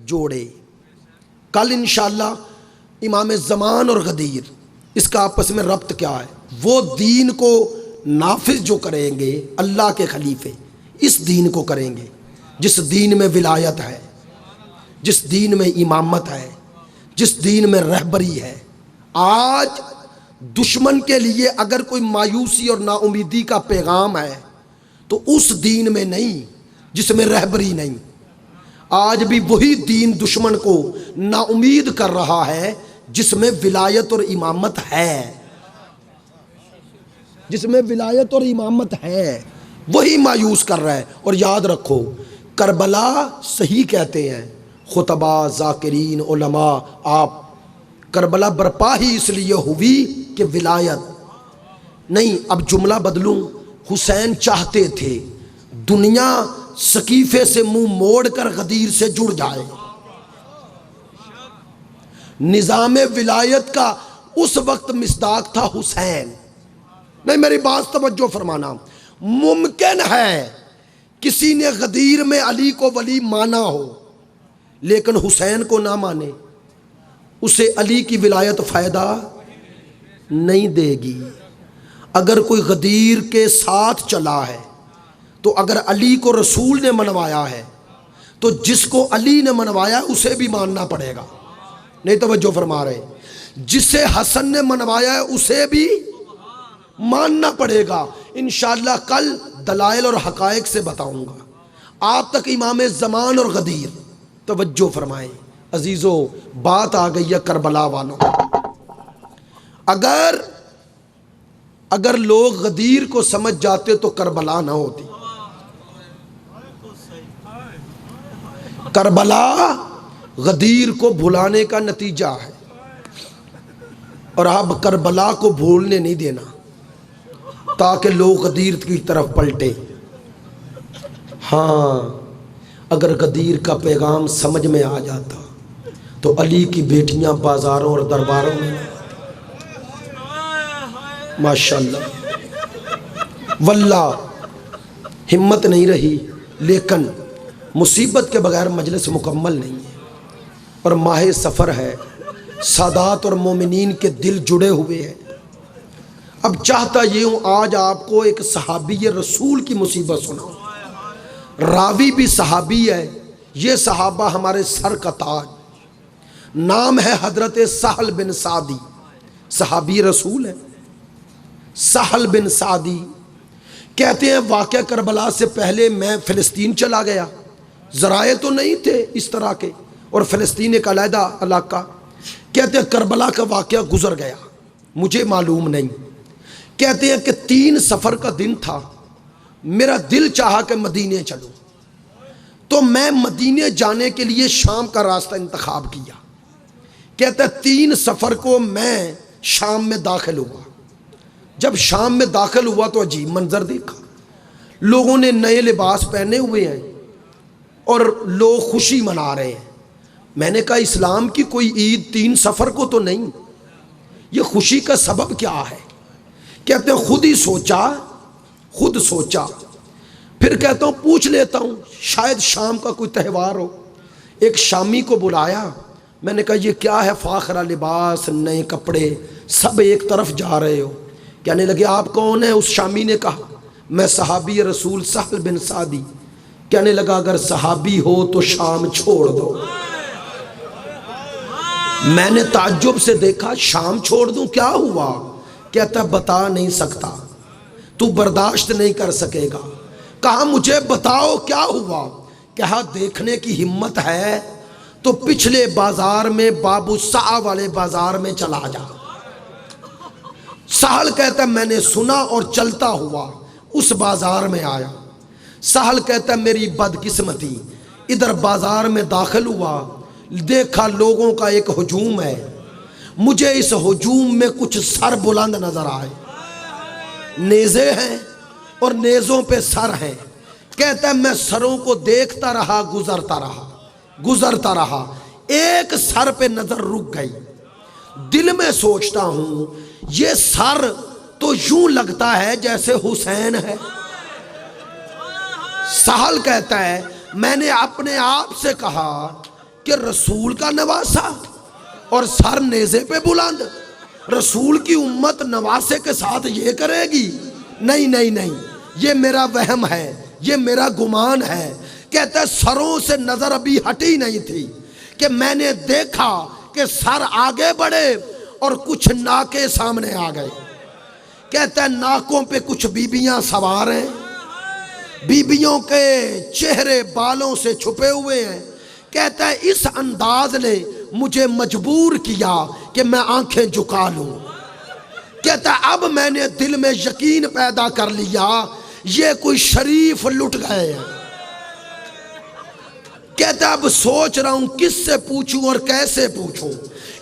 Speaker 1: جوڑے۔ کل انشاءاللہ امام زمان اور غدیر اس کا آپس میں ربط کیا ہے، وہ دین کو نافذ جو کریں گے اللہ کے خلیفے، اس دین کو کریں گے جس دین میں ولایت ہے، جس دین میں امامت ہے، جس دین میں رہبری ہے۔ آج دشمن کے لیے اگر کوئی مایوسی اور نا امیدی کا پیغام ہے تو اس دین میں نہیں جس میں رہبری نہیں۔ آج بھی وہی دین دشمن کو نا امید کر رہا ہے جس میں ولایت اور امامت ہے، جس میں ولایت اور امامت ہے وہی مایوس کر رہا ہے۔ اور یاد رکھو کربلا صحیح کہتے ہیں خطبہ، ذاکرین، علماء، آپ، کربلا برپا ہی اس لیے ہوئی کہ ولایت نہیں۔ اب جملہ بدلوں، حسین چاہتے تھے دنیا سقیفے سے منہ موڑ کر غدیر سے جڑ جائے، نظام ولایت کا اس وقت مصداق تھا حسین۔ نہیں میری بات توجہ فرمانا، ممکن ہے کسی نے غدیر میں علی کو ولی مانا ہو لیکن حسین کو نہ مانے، اسے علی کی ولایت فائدہ نہیں دے گی۔ اگر کوئی غدیر کے ساتھ چلا ہے تو اگر علی کو رسول نے منوایا ہے تو جس کو علی نے منوایا اسے بھی ماننا پڑے گا، نہیں توجہ فرما رہے، جسے حسن نے منوایا ہے اسے بھی ماننا پڑے گا۔ انشاءاللہ کل دلائل اور حقائق سے بتاؤں گا۔ آپ تک امام زمان اور غدیر توجہ فرمائیں عزیزو، بات آ گئی ہے کربلا والوں۔ اگر لوگ غدیر کو سمجھ جاتے تو کربلا نہ ہوتی۔ کربلا غدیر کو بھلانے کا نتیجہ ہے، اور اب کربلا کو بھولنے نہیں دینا تاکہ لوگ غدیر کی طرف پلٹے۔ ہاں اگر غدیر کا پیغام سمجھ میں آ جاتا تو علی کی بیٹیاں بازاروں اور درباروں میں، ماشاءاللہ واللہ ہمت نہیں رہی، لیکن مصیبت کے بغیر مجلس مکمل نہیں ہے، اور ماہ سفر ہے، سادات اور مومنین کے دل جڑے ہوئے ہیں۔ اب چاہتا یہ ہوں آج آپ کو ایک صحابی رسول کی مصیبت سناؤں. راوی بھی صحابی ہے. یہ صحابہ ہمارے سر کا تاج. نام ہے حضرت سہل بن سعدی. صحابی رسول ہے سہل بن سعدی. کہتے ہیں واقعہ کربلا سے پہلے میں فلسطین چلا گیا. ذرائع تو نہیں تھے اس طرح کے، اور فلسطین ایک علیحدہ علاقہ. کہتے ہیں کربلا کا واقعہ گزر گیا، مجھے معلوم نہیں. کہتے ہیں کہ 3 سفر کا دن تھا. میرا دل چاہا کہ مدینے چلوں، تو میں مدینے جانے کے لیے شام کا راستہ انتخاب کیا. کہتا ہے 3 سفر کو میں شام میں داخل ہوا. جب شام میں داخل ہوا تو عجیب منظر دیکھا. لوگوں نے نئے لباس پہنے ہوئے ہیں اور لوگ خوشی منا رہے ہیں. میں نے کہا اسلام کی کوئی عید 3 سفر کو تو نہیں، یہ خوشی کا سبب کیا ہے؟ کہتے ہیں خود سوچا. پھر کہتا ہوں پوچھ لیتا ہوں شاید شام کا کوئی تہوار ہو. ایک شامی کو بلایا. میں نے کہا یہ کیا ہے؟ فاخرہ لباس، نئے کپڑے، سب ایک طرف جا رہے ہو. کہنے لگے آپ کون ہیں؟ اس شامی نے کہا میں صحابی رسول سہل بن سعدی. کہنے لگا اگر صحابی ہو تو شام چھوڑ دو. میں نے تعجب سے دیکھا شام چھوڑ دوں کیا ہوا؟ کہتا بتا نہیں سکتا، تو برداشت نہیں کر سکے گا. کہا مجھے بتاؤ کیا ہوا؟ کہا دیکھنے کی ہمت ہے تو پچھلے بازار میں بابو سعا والے بازار میں چلا جا. سہل کہتا ہے میں نے سنا اور چلتا ہوا اس بازار میں آیا. سہل کہتا ہے میری بدقسمتی، ادھر بازار میں داخل ہوا، دیکھا لوگوں کا ایک ہجوم ہے. مجھے اس ہجوم میں کچھ سر بلند نظر آئے. نیزے ہیں اور نیزوں پہ سر ہیں. کہتا ہے میں سروں کو دیکھتا رہا، گزرتا رہا. ایک سر پہ نظر رک گئی. دل میں سوچتا ہوں یہ سر تو یوں لگتا ہے جیسے حسین ہے. سہل کہتا ہے میں نے اپنے آپ سے کہا کہ رسول کا نواسا اور سر نیزے پہ بلند، رسول کی امت نواسے کے ساتھ یہ کرے گی؟ نہیں، یہ میرا وہم ہے، یہ میرا گمان ہے. کہتا ہے سروں سے نظر ابھی ہٹی نہیں تھی کہ میں نے دیکھا کہ سر آگے بڑھے اور کچھ ناکے سامنے آ گئے. کہتا ہے ناکوں پہ کچھ بیبیاں سوار ہیں، بیبیوں کے چہرے بالوں سے چھپے ہوئے ہیں. کہتا ہے اس انداز نے مجھے مجبور کیا کہ میں آنکھیں جھکا لوں. کہتا ہے اب میں نے دل میں یقین پیدا کر لیا یہ کوئی شریف لٹ گئے ہیں. کہتا ہے اب سوچ رہا ہوں کس سے پوچھوں اور کیسے پوچھوں.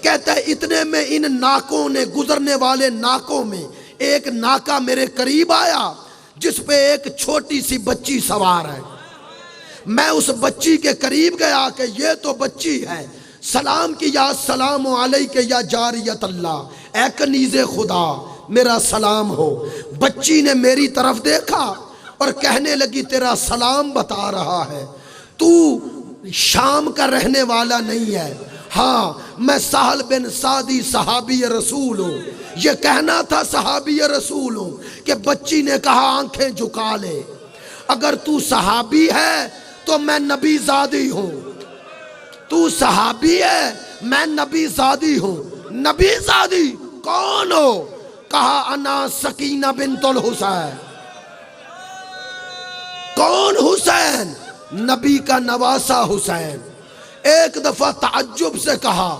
Speaker 1: کہتا ہے اتنے میں ان ناکوں نے، گزرنے والے ناکوں میں ایک ناکا میرے قریب آیا جس پہ ایک چھوٹی سی بچی سوار ہے. میں اس بچی کے قریب گیا کہ یہ تو بچی ہے. سلام کیا السلام علیک یا جاریت اللہ، اے کنیز خدا میرا سلام ہو. بچی نے میری طرف دیکھا اور کہنے لگی تیرا سلام بتا رہا ہے تو شام کا رہنے والا نہیں ہے. ہاں میں سہل بن سعدی صحابی رسول ہوں. یہ کہنا تھا صحابی رسول ہوں کہ بچی نے کہا آنکھیں جھکا لے. اگر تو صحابی ہے تو میں نبی زادی ہوں. تو صحابی ہے میں نبی زادی ہوں. نبی زادی کون ہو؟ کہا انا سکینہ بنت الحسین. کون حسین؟ نبی کا نواسا حسین. ایک دفعہ تعجب سے کہا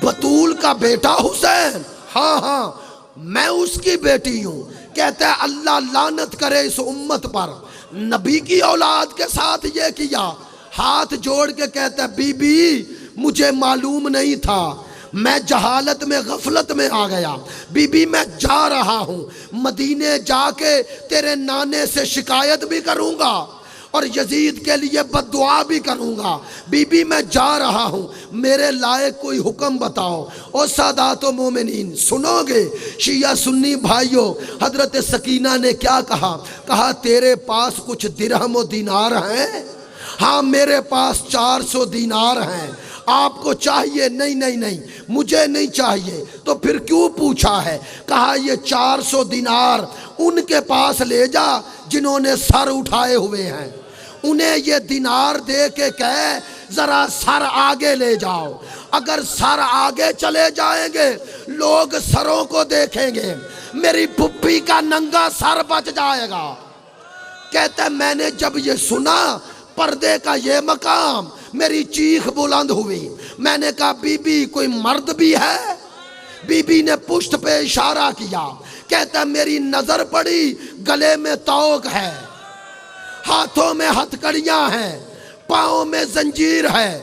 Speaker 1: بطول کا بیٹا حسین؟ ہاں میں اس کی بیٹی ہوں. کہتا ہے اللہ لعنت کرے اس امت پر، نبی کی اولاد کے ساتھ یہ کیا. ہاتھ جوڑ کے کہتا ہے بی بی مجھے معلوم نہیں تھا، میں جہالت میں غفلت میں آ گیا. بی بی میں جا رہا ہوں، مدینے جا کے تیرے نانے سے شکایت بھی کروں گا اور یزید کے لیے بد دعا بھی کروں گا. بی بی میں جا رہا ہوں، میرے لائق کوئی حکم بتاؤ. اور سادات و مومنین سنو گے شیعہ سنی بھائیوں، حضرت سکینہ نے کیا کہا؟ کہا تیرے پاس کچھ درہم و دینار ہیں؟ ہاں میرے پاس 400 دینار ہیں. آپ کو چاہیے؟ نہیں نہیں نہیں، مجھے نہیں چاہیے۔ تو پھر کیوں پوچھا ہے؟ کہا یہ 400 دینار ان کے پاس لے جا جنہوں نے سر اٹھائے ہوئے ہیں، انہیں یہ دینار دے کے کہے ذرا سر آگے لے جاؤ۔ اگر سر آگے چلے جائیں گے لوگ سروں کو دیکھیں گے، میری پھپھی کا ننگا سر بچ جائے گا۔ کہتا ہے میں نے جب یہ سنا پردے کا یہ مقام، میری چیخ بلند ہوئی، میں نے کہا بی بی کوئی مرد بھی ہے؟ بی بی نے پشت پہ اشارہ کیا۔ کہتا ہے میری نظر پڑی گلے میں توق ہے، ہاتھوں میں ہتھ کڑیاں ہیں، پاؤں میں زنجیر ہے۔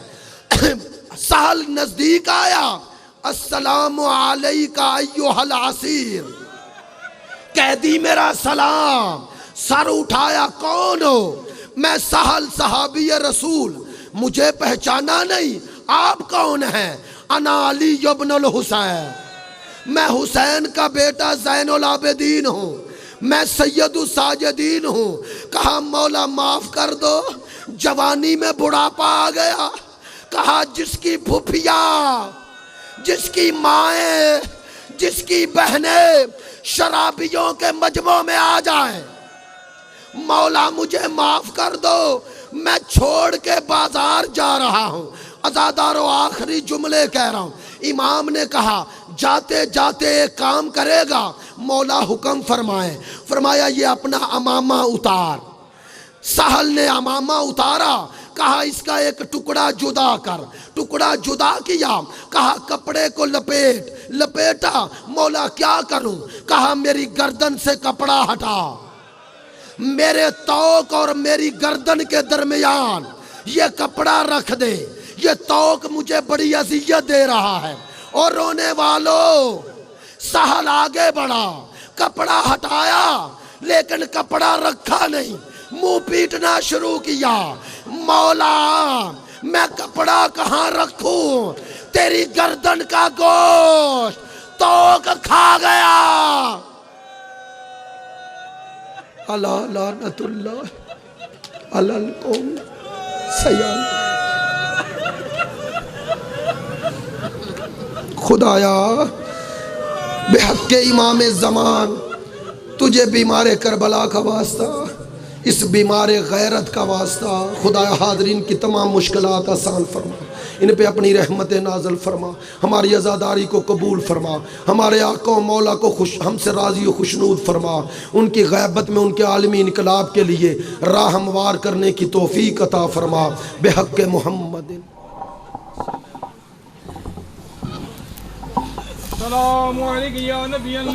Speaker 1: سہل نزدیک آیا، السلام علیکہ ایھا العسیر، قیدی میرا سلام۔ سر اٹھایا، کون ہو؟ میں سہل صحابی رسول، مجھے پہچانا نہیں؟ آپ کون ہیں؟ انا علی ابن الحسین، میں حسین کا بیٹا زین العابدین ہوں، میں سید الساجدین ہوں۔ کہا مولا معاف کر دو، جوانی میں بڑھاپا آ گیا۔ کہا جس کی پھپھیاں، جس کی مائیں، جس کی بہنیں شرابیوں کے مجمع میں آ جائیں، مولا مجھے معاف کر دو، میں چھوڑ کے بازار جا رہا ہوں۔ عزادارو آخری جملے کہہ رہا ہوں۔ امام نے کہا جاتے جاتے ایک کام کرے گا، مولا حکم فرمائے۔ فرمایا یہ اپنا امامہ اتار۔ سہل نے امامہ اتارا، کہا اس کا ایک ٹکڑا جدا کر۔ ٹکڑا جدا کیا، کہا کپڑے کو لپیٹا۔ مولا کیا کروں؟ کہا میری گردن سے کپڑا ہٹا، میرے توق اور میری گردن کے درمیان یہ کپڑا رکھ دے، یہ توق مجھے بڑی اذیت دے رہا ہے۔ اور رونے والوں، سہل آگے بڑھا، کپڑا ہٹایا لیکن کپڑا رکھا نہیں، منہ پیٹنا شروع کیا۔ مولا میں کپڑا کہاں رکھوں؟ تیری گردن کا گوشت توق کھا گیا۔ الا لعنت اللہ علی القوم سیال۔ خدایا بحق امام زمان، تجھے بیمار کربلا کا واسطہ، اس بیمار غیرت کا واسطہ، خدایا حاضرین کی تمام مشکلات آسان فرما، ان پہ اپنی رحمت نازل فرما، ہماری عزاداری کو قبول فرما، ہمارے آقا و مولا کو ہم سے راضی و خوشنود فرما، ان کی غیبت میں ان کے عالمی انقلاب کے لیے راہ ہموار کرنے کی توفیق عطا فرما، بحق محمد۔
Speaker 2: السلام علیکم یا نبی اللہ۔